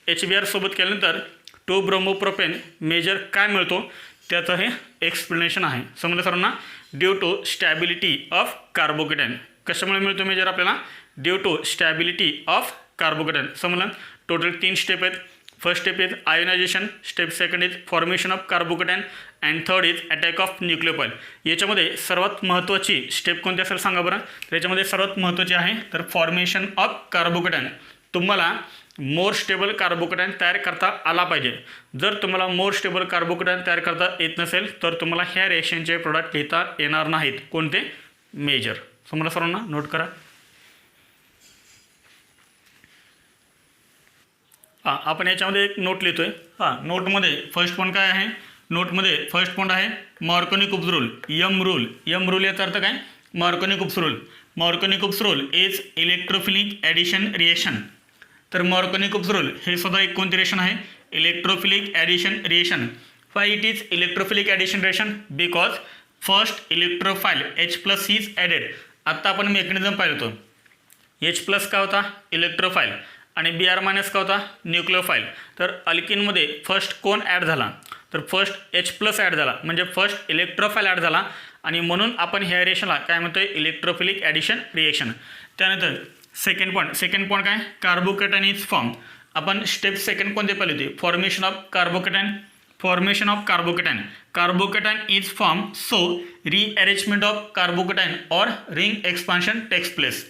HBr सोबत केल्यानंतर 2 ब्रोमो प्रोपेन मेजर काय मिळतो त्याचं हे एक्सप्लेनेशन आहे. समजलं सर्वांना. Due to stability of carbocation. कशामुळे मिळतो मेजर आपल्याला due to stability of carbocation. समजलं. टोटल 3 स्टेप आहेत. First step is ionization, step second is formation of carbocation and third is attack of nucleophile. याच्यामध्ये सर्वात महत्त्वाची स्टेप कोणती असेल सांगा बरं. त्याच्यामध्ये सर्वात महत्त्वाची आहे तर फॉर्मेशन ऑफ कार्बोकॅटायन. तुम्हाला मोर स्टेबल कार्बोकॅटायन तयार करता आला पाहिजे. जर तुम्हाला मोर स्टेबल कार्बोकॅटायन तयार करता येत नसेल तर तुम्हाला ह्या रिएक्शनचे प्रोडक्ट लिहिता येणार नाहीत. कोणते मेजर. समजा सर्वांना नोट करा. आपण याच्यामध्ये एक नोट लिहितोय. नोटमध्ये फर्स्ट पॉईंट काय आहे नोटमध्ये फर्स्ट पॉईंट आहे मार्कोनी-कुप्स रूल. यम रूल याचा अर्थ काय Markovnikov rule. Markovnikov rule is electrophilic addition reaction. तर मार्कोनी-कुप्स रूल हे सुद्धा एक कोणती रिएक्शन आहे electrophilic addition reaction. Why it is electrophilic addition reaction because first electrophile H+ is added. आत्ता आपण मेकॅनिझम पाहिलं होतं. H+ काय होता इलेक्ट्रोफाईल आणि Br- काय होता न्यूक्लियोफाईल. तर अल्किनमध्ये फर्स्ट कोण ॲड झाला तर फर्स्ट H+ ॲड झाला म्हणजे फर्स्ट इलेक्ट्रोफाईल ॲड झाला आणि म्हणून आपण ह्या रिएक्शनला काय म्हणतोय इलेक्ट्रोफिलिक ॲडिशन रिएक्शन. त्यानंतर सेकंड पॉईंट काय कार्बोकॅटायन इज फॉर्म. आपण स्टेप सेकंड कोणते पाहिले होते formation of carbocation. Carbocation is form so rearrangement of carbocation और रिंग एक्सपान्शन टेक्स प्लेस.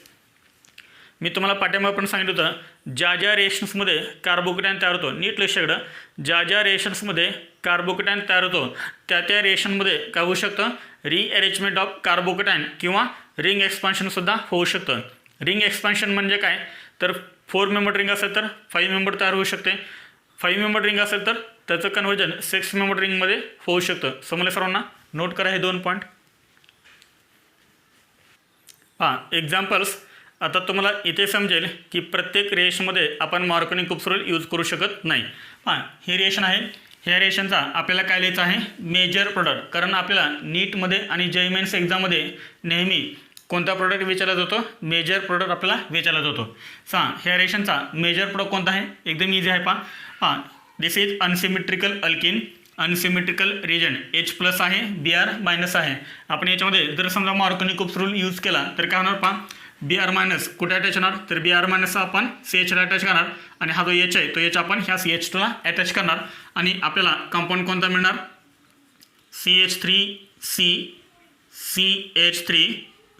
मी तुम्हाला पाठिंबा पण सांगितलं होतं, ज्या ज्या रिएक्शन्समध्ये कार्बोकेटायन तयार होतो, नीट लक्ष इकडं, ज्या ज्या रिएक्शन्समध्ये कार्बोकेटायन तयार होतो त्या त्या रिएक्शनमध्ये काय होऊ शकतं, रिअरेंजमेंट ऑफ कार्बोकेटायन किंवा रिंग एक्सपान्शनसुद्धा होऊ शकतं. रिंग एक्सपान्शन म्हणजे काय, तर 4 मेंबर रिंग असेल तर 5 मेंबर तयार होऊ शकते, 5 मेंबर रिंग असेल तर त्याचं कन्वर्जन 6 मेंबर रिंगमध्ये होऊ शकतं. समजलं सर्वांना? नोट करा हे 2 पॉईंट. एक्झाम्पल्स. आता तुम्हाला इथे समजेल की प्रत्येक रिएक्शनमध्ये आपण मार्कोनी कुप्स रूल यूज करू शकत नाही. ही रिएक्शन आहे, ह्या रिएक्शनचा आपल्याला काय लिहायचं आहे, मेजर प्रोडक्ट. कारण आपल्याला नीटमध्ये आणि JEE मेन्स एक्झाममध्ये नेहमी कोणता प्रोडक्ट विचारला जातो, मेजर प्रोडक्ट आपल्याला विचारला जातो. ह्या रिएक्शनचा मेजर प्रोडक्ट कोणता आहे, एकदम इझी आहे. This is unsymmetrical alkene, unsymmetrical reagent H+ आहे, Br- आहे. आपण याच्यामध्ये जर समजा मार्कोनी कुप्स रूल यूज केला तर काय होणार, Br- कुठे अटॅच होणार, तर Br- आपण CH ला अटॅच करणार आणि हा जो H आहे तो H आपण ह्या CH2 ला अटॅच करणार आणि आपल्याला कंपाऊंड कोणता मिळणार, CH3C, CH3,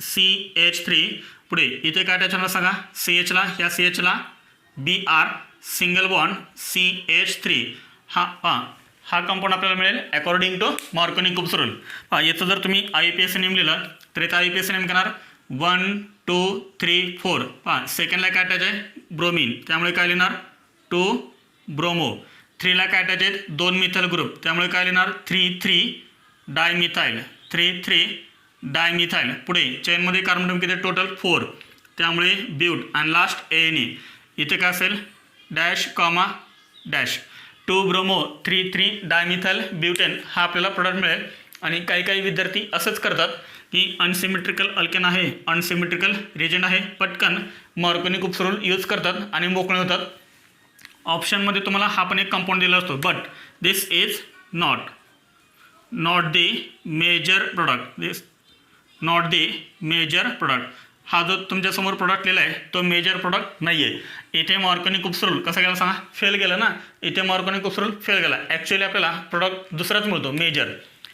CH3. पुढे इथे काय अटॅच होणार सांगा, CH ला, ह्या CH ला Br सिंगल बॉन्ड CH3. हा कंपाऊंड आपल्याला मिळेल अकॉर्डिंग टू मार्कोनी कुप्स रूल. याचं जर तुम्ही IUPAC नेम लिहिलं तर इथं IUPAC नेम करणार 1, 2, 3, 4. सेकंडला काय अटॅच आहे, ब्रोमीन, त्यामुळे काय लिहिणार 2 ब्रोमो. 3ला काय अटॅच आहेत, 2 मिथाइल ग्रुप, त्यामुळे काय लिहिणार 3 डायमिथाइल, 3 डायमिथाइल. पुढे चेनमध्ये कार्बन किती टोटल 4, त्यामुळे ब्यूट आणि लास्ट ANE. इथे काय असेल, dash comma dash 2 bromo 3 dimethyl butane. हा आपल्याला प्रोडक्ट मिळेल. आणि काही काही विद्यार्थी असंच करतात की अनसिमेट्रिकल अल्केन आहे, अनसिमेट्रिकल रिजंट आहे, पटकन मार्कोनी कुप्स रूल यूज करतात आणि मोकळे होतात. ऑप्शनमध्ये तुम्हाला हा पण एक कंपाऊंड दिला असतो, but this is not the major product, this not the major product. हा जो तुमच्यासमोर प्रोडक्ट लिहिला आहे तो मेजर प्रोडक्ट नाही आहे. इथे मार्कोनी कुप्स रूल कसा गेला सांगा, फेल गेला ना. इथे मार्कोनी कुप्स रूल फेल गेला. ॲक्च्युअली आपल्याला प्रोडक्ट दुसराच मिळतो, मेजर.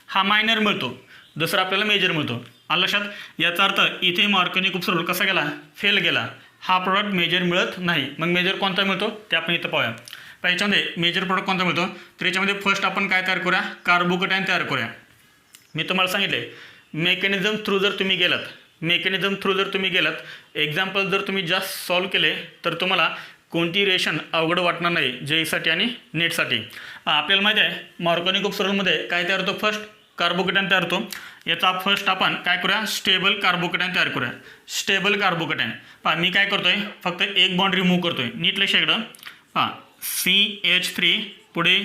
हा मायनर मिळतो, दुसरा आपल्याला मेजर मिळतो. आलं लक्षात? याचा अर्थ इथे मार्कोनी कुप्स रूल कसा गेला, फेल गेला. हा प्रोडक्ट मेजर मिळत नाही. मग मेजर कोणता मिळतो ते आपण इथं पाहूया. याच्यामध्ये मेजर प्रोडक्ट कोणता मिळतो, तर याच्यामध्ये फर्स्ट आपण काय तयार करूया, कार्बोकेटायन तयार करूया. मी तुम्हाला सांगितले मेकॅनिझम थ्रू जर तुम्ही गेलात, एक्झाम्पल जर तुम्ही जास्त सॉल्व केले तर तुम्हाला कोणती रिएक्शन अवघड वाटणार नाही JEEसाठी आणि नीटसाठी. आपल्याला माहिती आहे मार्कोनी कुप्स रूलमध्ये काय तयार होतो, फर्स्ट कार्बोकेटायन तयार होतो. याचा फर्स्ट आपण काय करूया, स्टेबल कार्बोकेटायन तयार करूया. स्टेबल कार्बोकेटायन मी काय करतोय, फक्त एक बॉन्ड रिमूव्ह करतोय. नीट लक्ष इकडं. CH3 पुढे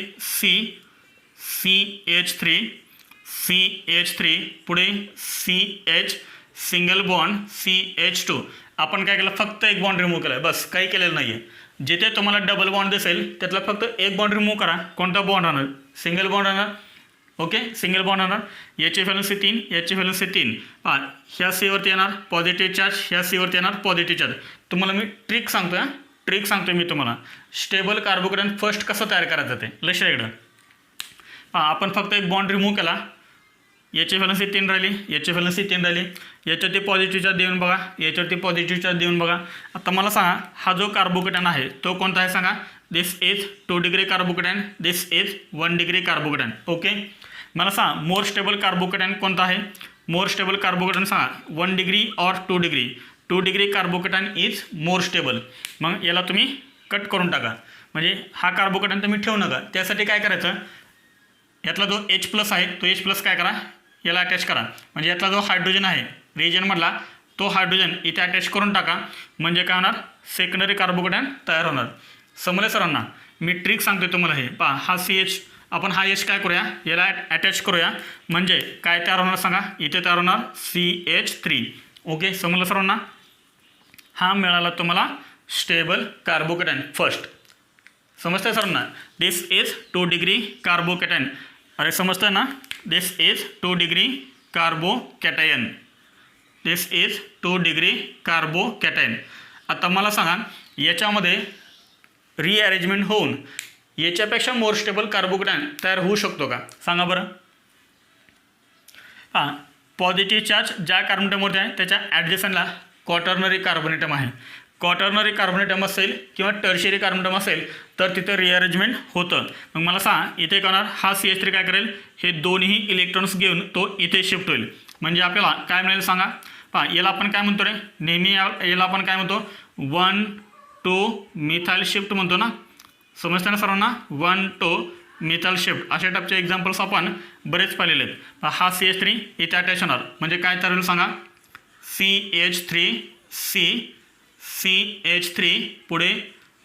CH3 पुढे CH सिंगल बॉन्ड CH2. आपण काय केलं, फक्त एक बॉन्ड रिमूव्ह केला आहे, बस काही केलेलं नाही आहे. जिथे तुम्हाला डबल बॉन्ड दिसेल त्यातला फक्त एक बॉन्ड रिमूव्ह करा. कोणता बॉन्ड राहणार, सिंगल बॉन्ड राहणार. ओके, सिंगल बॉन्ड राहणार. याची व्हॅलन्सी 3, याची व्हॅलन्सी 3. ह्या सीवरती येणार पॉझिटिव्ह चार्ज, ह्या सीवरती येणार पॉझिटिव्ह चार्ज. तुम्हाला मी ट्रिक सांगतोय मी तुम्हाला. स्टेबल कार्बोकेटायन फर्स्ट कसं तयार करायचं ते लक्ष इकडं. आपण फक्त एक बॉन्ड रिमूव्ह केला, याची व्हॅलन्सी 3 राहिली, याची व्हॅलन्सी 3 राहिली. याच्यावरती पॉझिटिव्ह चार्ज देऊन बघा, याच्यावरती पॉझिटिव्ह चार्ज देऊन बघा. आता मला सांगा हा जो कार्बोकेटायन आहे तो कोणता आहे सांगा. This is 2 degree carbocation, this is 1 degree carbocation. Okay, मला सांगा मोर स्टेबल कार्बोकेटायन कोणता आहे. मोर स्टेबल कार्बोकेटायन सांगा 1 डिग्री और 2 degree. 2 degree carbocation is more stable. मग याला तुम्ही कट करून टाका, म्हणजे हा कार्बोकेटायन तुम्ही ठेवू नका. त्यासाठी काय करायचं, यातला जो H+ आहे तो H+ काय करा, याला अटॅच करा. म्हणजे यातला जो हायड्रोजन आहे रिजनमधला तो हायड्रोजन इथे अटॅच करून टाका. म्हणजे काय होणार, सेकंडरी कार्बोकेटायन तयार होणार. समजलं सर्वांना? मी ट्रिक सांगतोय तुम्हाला. हे पहा, हा CH आपण हा H काय करूया, याला अटॅच करूया. म्हणजे काय तयार होणार सांगा, इथे तयार होणार CH3. ओके, समजलं सर्वांना? हा मिळाला तुम्हाला स्टेबल कार्बोकेटायन फर्स्ट. समजतंय सर्वांना? This is 2 degree carbocation. अरे समजतंय ना? This is 2 degree carbocation. This is 2 degree carbocation. आता मला सांगा याच्यामध्ये रिअरेंजमेंट होऊन याच्यापेक्षा मोर स्टेबल कार्बोकेटायन तयार होऊ शकतो का सांगा बरं. पॉझिटिव्ह चार्ज ज्या कार्बन ॲटमवरती आहे त्याच्या ॲडजस्टला क्वाटर्नरी कार्बोनेटम आहे. क्वाटर्नरी कार्बोनेटम असेल किंवा टर्शियरी कार्बोनेटम असेल तर तिथे रिअरेंजमेंट होतं. मग मला सांग इथे करणार हा CH3 काय करेल, हे दोन्ही इलेक्ट्रॉन्स घेऊन तो इथे शिफ्ट होईल. म्हणजे आपल्याला काय मिळेल सांगा. पहा याला आपण काय म्हणतो रे, नेहमी याला आपण काय म्हणतो 1,2 मिथाइल शिफ्ट म्हणतो ना. समजतं ना सर्वांना, 1,2 मिथाइल शिफ्ट अशा टाईपचे एक्झाम्पल्स आपण बरेच पाहिलेले आहेत. हा CH3 इथे अटॅच होणार म्हणजे काय तयार होईल सांगा, CH3 पुढे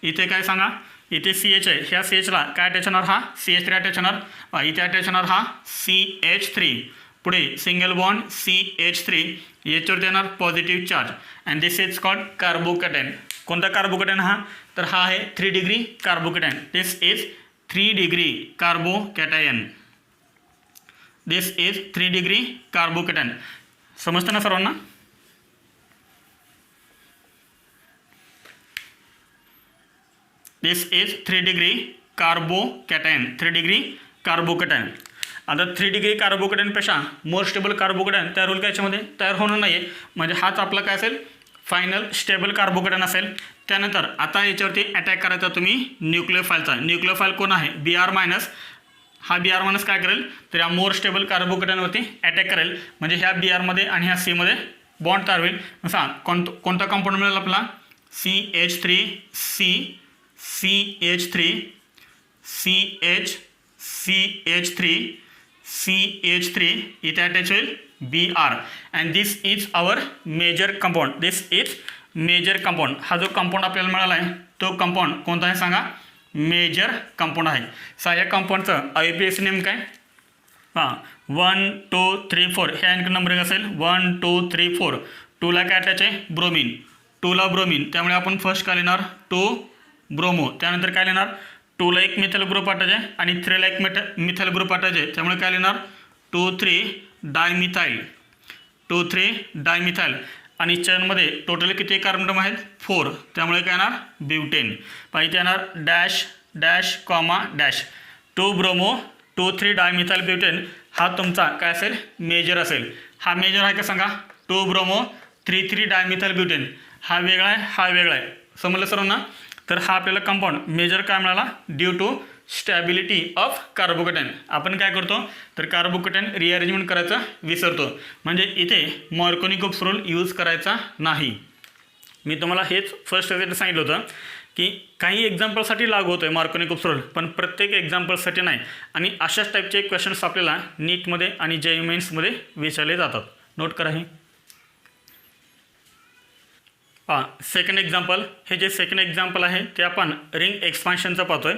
इथे काय सांगा, इथे CH आहे, ह्या CHला काय अटॅच होणार, हा CH3 अटॅच होणार. इथे अटॅच होणार हा CH3, पुढे सिंगल बॉन्ड CH3, याच्यावरती येणार positive charge and this is called carbocation. कोणता कार्बोकॅटायन हा, तर हा आहे 3 degree carbocation. This is 3 degree carbocation. This is 3 degree carbocation. समजतं ना सर्वांना. This is 3 degree carbocation. 3 degree carbocation. आता 3 डिग्री कार्बोकॅटायनपेक्षा मोर स्टेबल कार्बोकॅटायन तयार होईल का याच्यामध्ये, तयार होणार नाही आहे. म्हणजे हाच आपला काय असेल, फायनल स्टेबल कार्बोकॅटायन असेल. त्यानंतर आता याच्यावरती अटॅक करायचा तुम्ही न्यूक्लियोफाईलचा. न्यूक्लियोफाईल कोण आहे, Br-. हा Br- काय करेल, तर या मोर स्टेबल कार्बोकॅटायनवरती अटॅक करेल. म्हणजे ह्या Br-मध्ये आणि ह्या C-मध्ये बॉन्ड तयार होईल. सांग कोणता कंपाऊंड मिळेल आपला, CH3 इथे अटॅच होईल Br and this is our major compound. This is major compound. हा जो कंपाऊंड आपल्याला मिळाला आहे तो कंपाऊंड कोणता आहे सांगा, मेजर कंपाऊंड आहे. या कंपाऊंडचं IUPAC नेम काय, हां 1 2 3 4 हे अँक नंबरिंग असेल 1 2 3 4. 2ला काय अटॅच आहे, ब्रोमीन. 2ला ब्रोमीन, त्यामुळे आपण फर्स्ट काय लिहिणार 2 ब्रोमो. त्यानंतर काय लिहिणार 2ला एक मिथाइल ग्रुप अटॅच आहे आणि 3ला एक मिथाइल ग्रुप अटॅच आहे. त्यामुळे काय लिहिणार 2,3 डायमिथाइल. 2,3 डायमिथाइल. आणि चेनमध्ये टोटल किती कार्बन आहेत, 4. त्यामुळे काय येणार ब्युटेन. पाहिजे येणार dash dash comma dash. 2 bromo 2,3 dimethyl butane हा तुमचा काय असेल, मेजर असेल. हा मेजर आहे का सांगा, 2 ब्रोमो 3,3 डायमिथाइल ब्युटेन. हा वेगळा आहे, हा वेगळा आहे. समजलं सर्वांना. तर हा आपल्याला कंपाऊंड मेजर काय मिळाला, due to stability of carbocation. आपण काय करतो, तर कार्बोकॅटायन रिअरेंजमेंट करायचं विसरतो. म्हणजे इथे मार्कोनी-कुप्स रूल यूज करायचा नाही. मी तुम्हाला हेच फर्स्ट सांगितलं होतं की काही एक्झाम्पलसाठी लागू होतं आहे मार्कोनी-कुप्स रूल, पण प्रत्येक एक्झाम्पलसाठी नाही. आणि अशाच टाईपचे क्वेश्चन्स आपल्याला नीटमध्ये आणि JEE मेन्समध्ये विचारले जातात. नोट करा हे. Second example. हे जे सेकंड एक्झाम्पल आहे ते आपण रिंग एक्सपान्शनचं पाहतो आहे.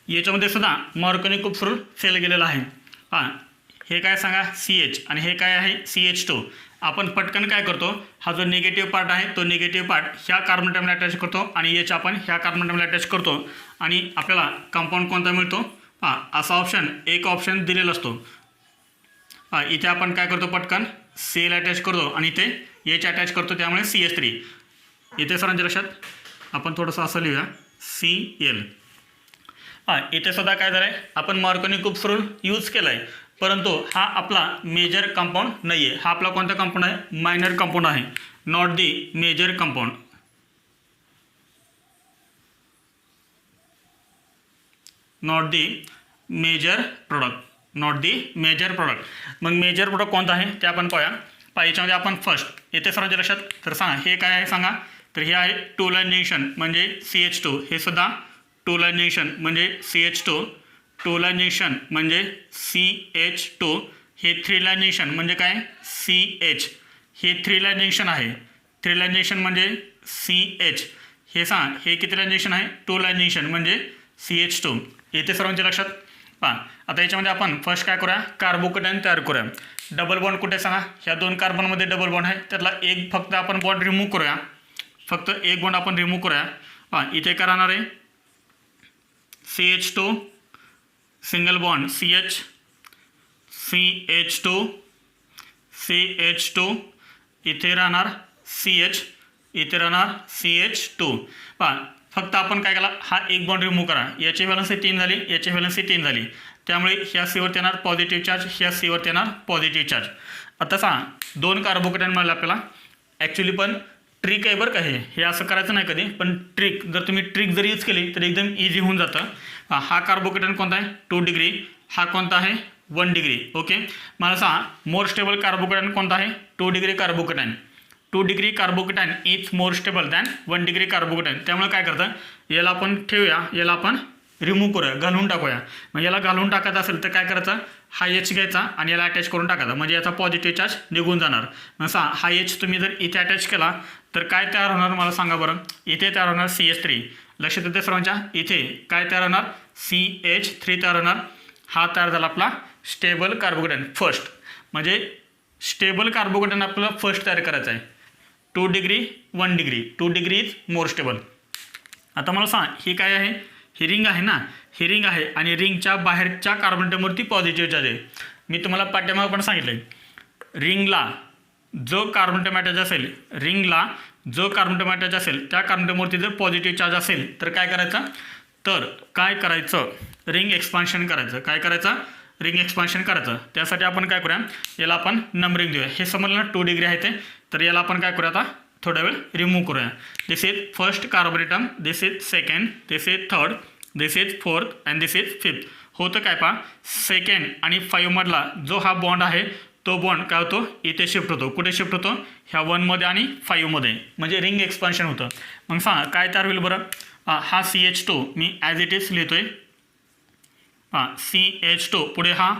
याच्यामध्ये सुद्धा मार्कोनी-कुप्स रूल फेल गेलेला आहे. हे काय सांगा, CH आणि हे काय आहे CH2. आपण पटकन काय करतो, हा जो निगेटिव्ह पार्ट आहे तो निगेटिव्ह पार्ट ह्या कार्बन ॲटमला अटॅच करतो आणि याच्या आपण ह्या कार्बन ॲटमला अटॅच करतो आणि आपल्याला कंपाऊंड कोणता मिळतो. असा ऑप्शन एक ऑप्शन दिलेला असतो. इथे आपण काय करतो, पटकन Cl अटॅच करतो आणि इथे H अटॅच करतो, त्यामुळे CH3. इथे सरांच्या लक्षात आपण थोडंसं असं लिहूया Cl. इथे सुद्धा काय झालं आहे, आपण मार्कोनी-कुप्स रूल यूज केला आहे, परंतु हा आपला मेजर कंपाऊंड नाही आहे. हा आपला कोणता कंपाऊंड आहे, मायनर कंपाऊंड आहे, not the major compound. Not the major product. Not the major product. मग मेजर प्रोडक्ट कोणता आहे ते आपण पाहूया. याच्यामध्ये आपण फर्स्ट येथे सरांच्या लक्षात, तर सांगा हे काय आहे सांगा, तर हे आहे 2 लाईन जंक्शन म्हणजे CH2. हे सुद्धा 2 लाईन जंक्शन म्हणजे CH2. 2 लाईन जंक्शन म्हणजे CH2. हे 3 लाईन जंक्शन म्हणजे काय, CH. हे 3 लाईन जंक्शन आहे. 3 लाईन जंक्शन म्हणजे CH. हे सांगा हे किती लाईन जंक्शन आहे, 2 लाईन जंक्शन म्हणजे CH2. येथे सर्वांच्या लक्षात. आता याच्यामध्ये आपण फर्स्ट काय करूया, कार्बोकॅटायन तयार करूया. डबल बॉन्ड कुठे सांगा, ह्या 2 कार्बनमध्ये डबल बॉन्ड आहे, त्यातला एक फक्त आपण बॉन्ड रिमूव्ह करूया. फक्त एक बॉन्ड आपण रिमूव्ह करूया. इथे काय राहणार आहे, CH2 single bond CH, CH2 इथे राहणार CH, इथे राहणार CH2. फक्त आपण काय केला, हा एक बॉन्ड रिमूव्ह करा. याची व्हॅलन्सी 3 झाली, याची व्हॅलन्सी 3 झाली, त्यामुळे ह्या Cवरती येणार पॉझिटिव्ह चार्ज, ह्या Cवरती येणार पॉझिटिव्ह चार्ज. आता सांगा 2 कार्बोकॅटायन मिळाले आपल्याला. ॲक्च्युली पण ट्रिक आहे बरं का, हे असं करायचं नाही कधी, पण ट्रिक जर तुम्ही ट्रिक जर यूज केली तर एकदम इझी होऊन जातं. हा कार्बोकेटन कोणता आहे 2 डिग्री, हा कोणता आहे 1 डिग्री. ओके, मला सांगा मोर स्टेबल कार्बोकेटन कोणता आहे 2 degree कार्बोकेटन. 2 degree कार्बोकेटन is more stable than 1 degree कार्बोकेटन. त्यामुळे काय करतं, याला आपण ठेवूया, याला आपण रिमूव्ह करूया, घालून टाकूया. मग याला घालून टाकायचं असेल तर काय करायचं, हा एच घ्यायचा आणि याला अटॅच करून टाकायचा, म्हणजे याचा पॉझिटिव्ह चार्ज निघून जाणार. मग हा एच तुम्ही जर इथे अटॅच केला तर काय तयार होणार मला सांगा बरं. इथे तयार होणार CH3. लक्षात येते सर्वांच्या, इथे काय तयार होणार CH3 तयार होणार. हा तयार झाला आपला स्टेबल कार्बोकेटन फर्स्ट. म्हणजे स्टेबल कार्बोकेटन आपल्याला फर्स्ट तयार करायचं आहे. 2 degree 1 degree, 2 degree is more stable. आता मला सांग ही काय आहे, ही रिंग आहे ना, ही रिंग आहे आणि रिंगच्या बाहेरच्या कार्बन ॲटमवरती पॉझिटिव्ह चार्ज आहे. मी तुम्हाला पाठ्यमागे पण सांगितलं आहे, रिंगला जो कार्बन ॲटम अटॅच असेल, रिंगला जो कार्बन ॲटम अटॅच असेल त्या कार्बन ॲटमवरती जर पॉझिटिव्ह चार्ज असेल तर काय करायचं, तर काय करायचं रिंग एक्सपान्शन करायचं. काय करायचं, रिंग एक्सपान्शन करायचं. त्यासाठी आपण काय करूया, याला आपण नंबरिंग देऊया. हे समजलं ना 2 डिग्री आहे ते, तर याला आपण काय करूया आता थोडा वेळ रिमूव्ह करूया. This is first carbon atom, this is second, this is third, this is fourth and this is fifth. होतं काय पहा, सेकंड आणि 5 मधला जो हा बॉन्ड आहे तो बॉन्ड काय होतो इथे शिफ्ट होतो. कुठे शिफ्ट होतो, ह्या 1 मध्ये आणि 5 मध्ये, म्हणजे रिंग एक्सपान्शन होतं. मग सांगा काय तयार होईल बरं. हा CH2 me as it is लिहितोय. CH2 पुढे हा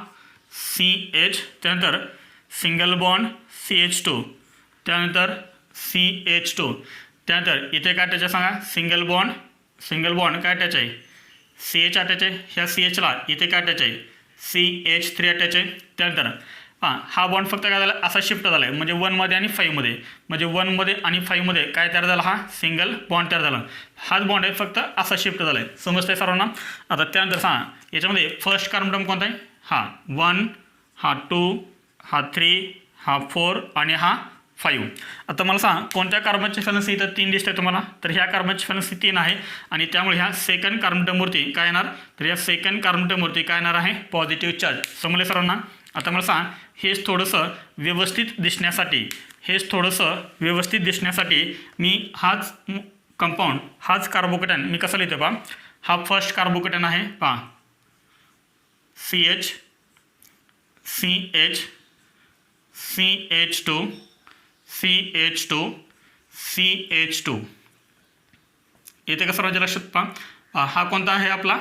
CH, त्यानंतर सिंगल बॉन्ड CH2, त्यानंतर CH2, त्यानंतर इथे काय अटॅच आहे सांगा, सिंगल बॉन्ड काय अटॅच आहे CH अटॅच आहे. ह्या CHला इथे काय अटॅच आहे CH3 अटॅच आहे. त्यानंतर हा बॉन्ड फक्त काय झाला असा शिफ्ट झाला आहे, म्हणजे 1 मध्ये आणि 5 मध्ये, म्हणजे 1 मध्ये आणि 5 मध्ये काय तयार झाला, हा सिंगल बॉन्ड तयार झाला. हाच बॉन्ड आहे फक्त असा शिफ्ट झाला आहे. समजतंय सर्वांना. आता त्यानंतर सांगा याच्यामध्ये फर्स्ट कार्बन ॲटम कोणता आहे, हा 1, हा 2, हा 3, हा 4 आणि हा 5. आता मला सांग कोणत्या कार्बनची व्हॅलन्सी इथं 3 दिसते तुम्हाला, तर ह्या कार्बनची व्हॅलन्सी 3 आहे आणि त्यामुळे ह्या सेकंड कार्बन ॲटमवरती काय येणार, तर या सेकंड कार्बन ॲटमवरती काय येणार आहे पॉझिटिव्ह चार्ज. समजले सर्वांना. आता मला सांग हेच थोडंसं व्यवस्थित दिसण्यासाठी मी हाच कंपाऊंड, हाच कार्बोकेटन मी कसं लिहितो पहा. हा फर्स्ट कार्बोकेटन आहे पहा, CH, CH, CH2, CH2, CH2. इथे कसं राहायचं लक्षात पहा. हा कोणता आहे आपला,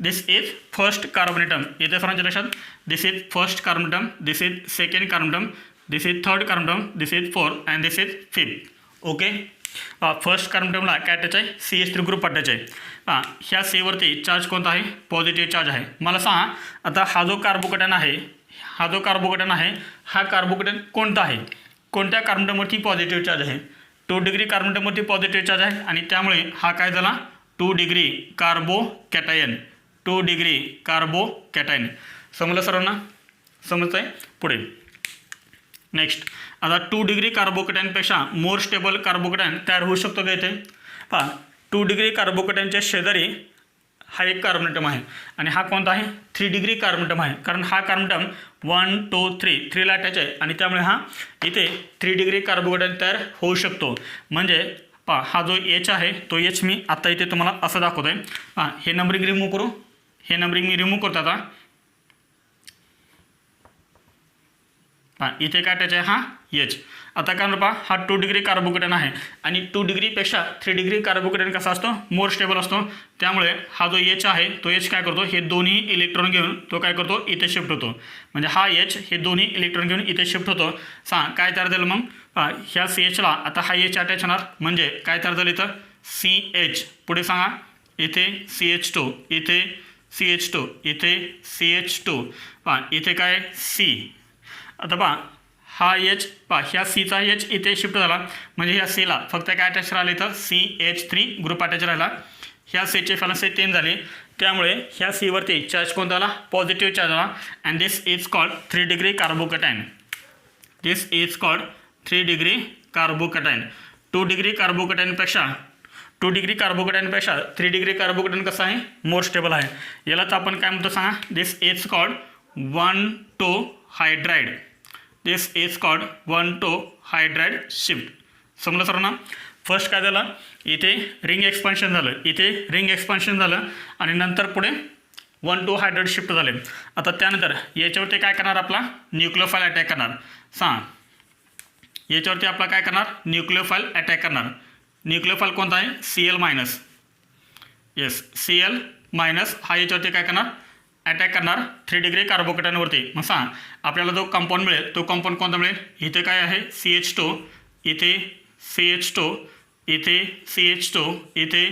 this is first carbon atom. इथे सर्वांच्या लक्षात, this is first carbon atom, this is second carbon atom, this is third carbon atom, this is fourth and this is fifth. Okay, first carbon ॲटमला काय अटॅच आहे CH3 group attach आहे. ह्या Cवरती charge कोणता आहे पॉझिटिव्ह चार्ज आहे. मला सांगा आता हा जो कार्बोकेटन आहे, हा कार्बोकेटन कोणता आहे, कोणत्या कार्बन ॲटमवरती पॉझिटिव्ह चार्ज आहे. 2 डिग्री कार्बन ॲटमवरती पॉझिटिव्ह चार्ज आहे आणि त्यामुळे हा काय झाला 2 डिग्री कार्बोकॅटायन. 2 degree carbocation. समजलं सर्वांना, समजतं आहे. पुढे नेक्स्ट, आता 2 डिग्री कार्बोकेटनपेक्षा मोर स्टेबल कार्बोकेटन तयार होऊ शकतो का इथे पहा. 2 डिग्री कार्बोकेटनच्या शेजारी हा एक कार्बन ॲटम आहे आणि हा कोणता आहे 3 डिग्री कार्बन ॲटम आहे. कारण हा कार्बन ॲटम 1, 2, 3ला अटॅच आहे आणि त्यामुळे हा इथे 3 डिग्री कार्बोकेटन तयार होऊ शकतो. म्हणजे पहा हा जो H आहे तो H मी आता इथे तुम्हाला असं दाखवतो आहे. हे नंबरिंग रिमूव्ह करू, हे नंबरिंग मी रिमूव्ह करतो आता. इथे काय अटॅच आहे हा H. आता काय पहा हा 2 डिग्री कार्बोकेटन आहे आणि 2 डिग्रीपेक्षा 3 डिग्री कार्बोकेटन कसा असतो मोर स्टेबल असतो. त्यामुळे हा जो H आहे तो H काय करतो, हे दोन्ही इलेक्ट्रॉन घेऊन तो काय करतो इथे शिफ्ट होतो. म्हणजे हा H हे दोन्ही इलेक्ट्रॉन घेऊन इथे शिफ्ट होतो. सांग काय तयार झालं मग, ह्या CHला आता हा H अटॅच होणार, म्हणजे काय तयार झालं इथं CH. पुढे सांगा इथे CH2, इथे CH2, इथे CH2, इथे काय C. आता पहा हा H, ह्या Cचा H इथे शिफ्ट झाला, म्हणजे ह्या Cला फक्त काय अटॅच राहिलं इथं CH3 ग्रुप अटॅच राहिला. ह्या Cची व्हॅलन्सी 3 झाली, त्यामुळे ह्या Cवरती चार्ज कोणता आला पॉझिटिव्ह चार्ज आला. And this is called 3 degree carbocation. This is called 3 degree carbocation. 2 degree कार्बोकेटायनपेक्षा 3 डिग्री कार्बोकेटन कसं आहे मोर स्टेबल आहे. यालाच आपण काय म्हणतो सांगा, this is called 1,2 hydride. This is called 1,2 hydride shift. समजलं सर्वांना. फर्स्ट काय झालं, इथे रिंग एक्सपान्शन झालं, इथे रिंग एक्सपान्शन झालं आणि नंतर पुढे 1 to हायड्रेट शिफ्ट झाले. आता त्यानंतर याच्यावरती काय करणार, आपला न्यूक्लियोफाईल अटॅक करणार. याच्यावरती आपला काय करणार, न्यूक्लियोफाईल अटॅक करणार. न्यूक्लियोफाईल कोणता आहे, Cl-. येस, Cl- हा याच्यावरती काय करणार, अटॅक करणार 3 डिग्री कार्बोकेटनवरती. मग आपल्याला जो कंपाऊंड मिळेल तो कंपाऊंड कोणता मिळेल, इथे काय आहे CH2, इथे CH2, इथे CH2, इथे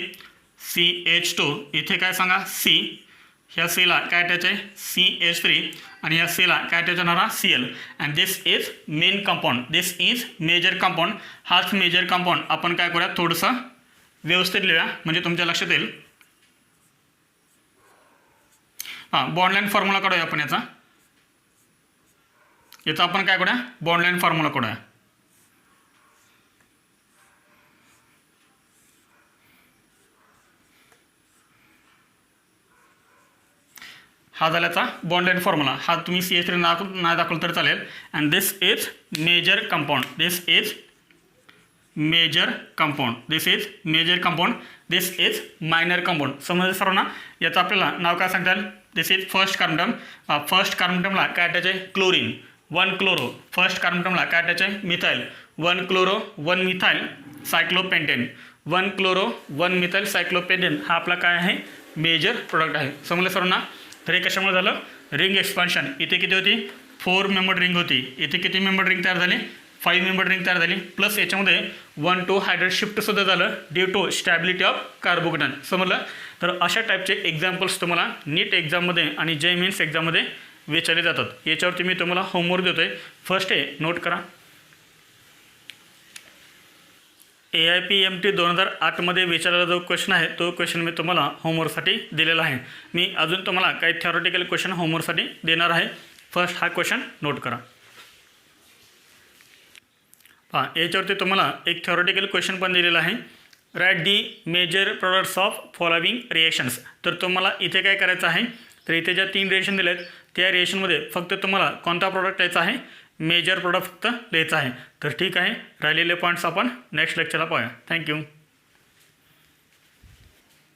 CH2, इथे काय सांगा C, ह्या Cला काय अटॅच आहे CH3 आणि ह्या Cला काय अटॅच होणार Cl. And this is main compound, this is major compound. हाच मेजर कंपाऊंड आपण काय करूया, थोडंसं व्यवस्थित लिहूया म्हणजे तुमच्या लक्षात येईल. बॉन्डलाईन फॉर्म्युला काढूया आपण याचा आपण काय करूया, बॉन्डलाईन फॉर्म्युला काढूया. हा झाल्याचा बॉन्डलाईन फॉर्म्युला. हा तुम्ही CH3 नाही दाखवलं तर चालेल. And this is major compound, this is major compound, this is major compound, this is minor compound. समजलं सर्वांना. याचं आपल्याला नाव काय सांगता येईल, this is first carbon term. First carbon टर्मला काय अटॅच आहे, क्लोरीन 1 क्लोरो. फर्स्ट कार्बन टर्मला काय अटॅच आहे, methyl 1 chloro 1 methyl cyclopentane. 1 chloro 1 methyl cyclopentane हा आपला काय आहे, मेजर प्रोडक्ट आहे. समजलं सर्वांना. तर हे कशामुळे झालं, रिंग एक्सपान्शन. इथे किती होती, 4 मेंबर रिंग होती, इथे किती मेंबर रिंग तयार झाली, 5 मेंबर रिंग तयार झाली. प्लस याच्यामध्ये 1 to हायड्रेट शिफ्टसुद्धा झालं due to stability of carbocation. समजलं. तर अशा टाईपचे एक्झाम्पल्स तुम्हाला नीट एक्झाममध्ये आणि जे मेन्स एक्झाममध्ये विचारले जातात. याच्यावरती मी तुम्हाला होमवर्क देतो आहे. फर्स्ट हे नोट करा, AIPMT 2008मध्ये विचारलेला जो क्वेश्चन आहे तो क्वेश्चन मी तुम्हाला होमवर्कसाठी दिलेला आहे. मी अजून तुम्हाला काही थ्योरेटिकल क्वेश्चन होमवर्कसाठी देणार आहे. फर्स्ट हा क्वेश्चन नोट करा. याच्यावरती तुम्हाला एक थ्योरेटिकल क्वेश्चन पण दिलेला आहे. Write the major products of following reactions. तर तुम्हाला इथे काय करायचं आहे, तर इथे ज्या 3 रिएक्शन दिलेत त्या रिएक्शनमध्ये फक्त तुम्हाला कोणता प्रोडक्ट यायचा आहे, मेजर प्रोडक्ट फक्त लिहायचा आहे. तर ठीक आहे, राहिलेले पॉईंट्स आपण नेक्स्ट लेक्चरला पाहूया. थँक्यू.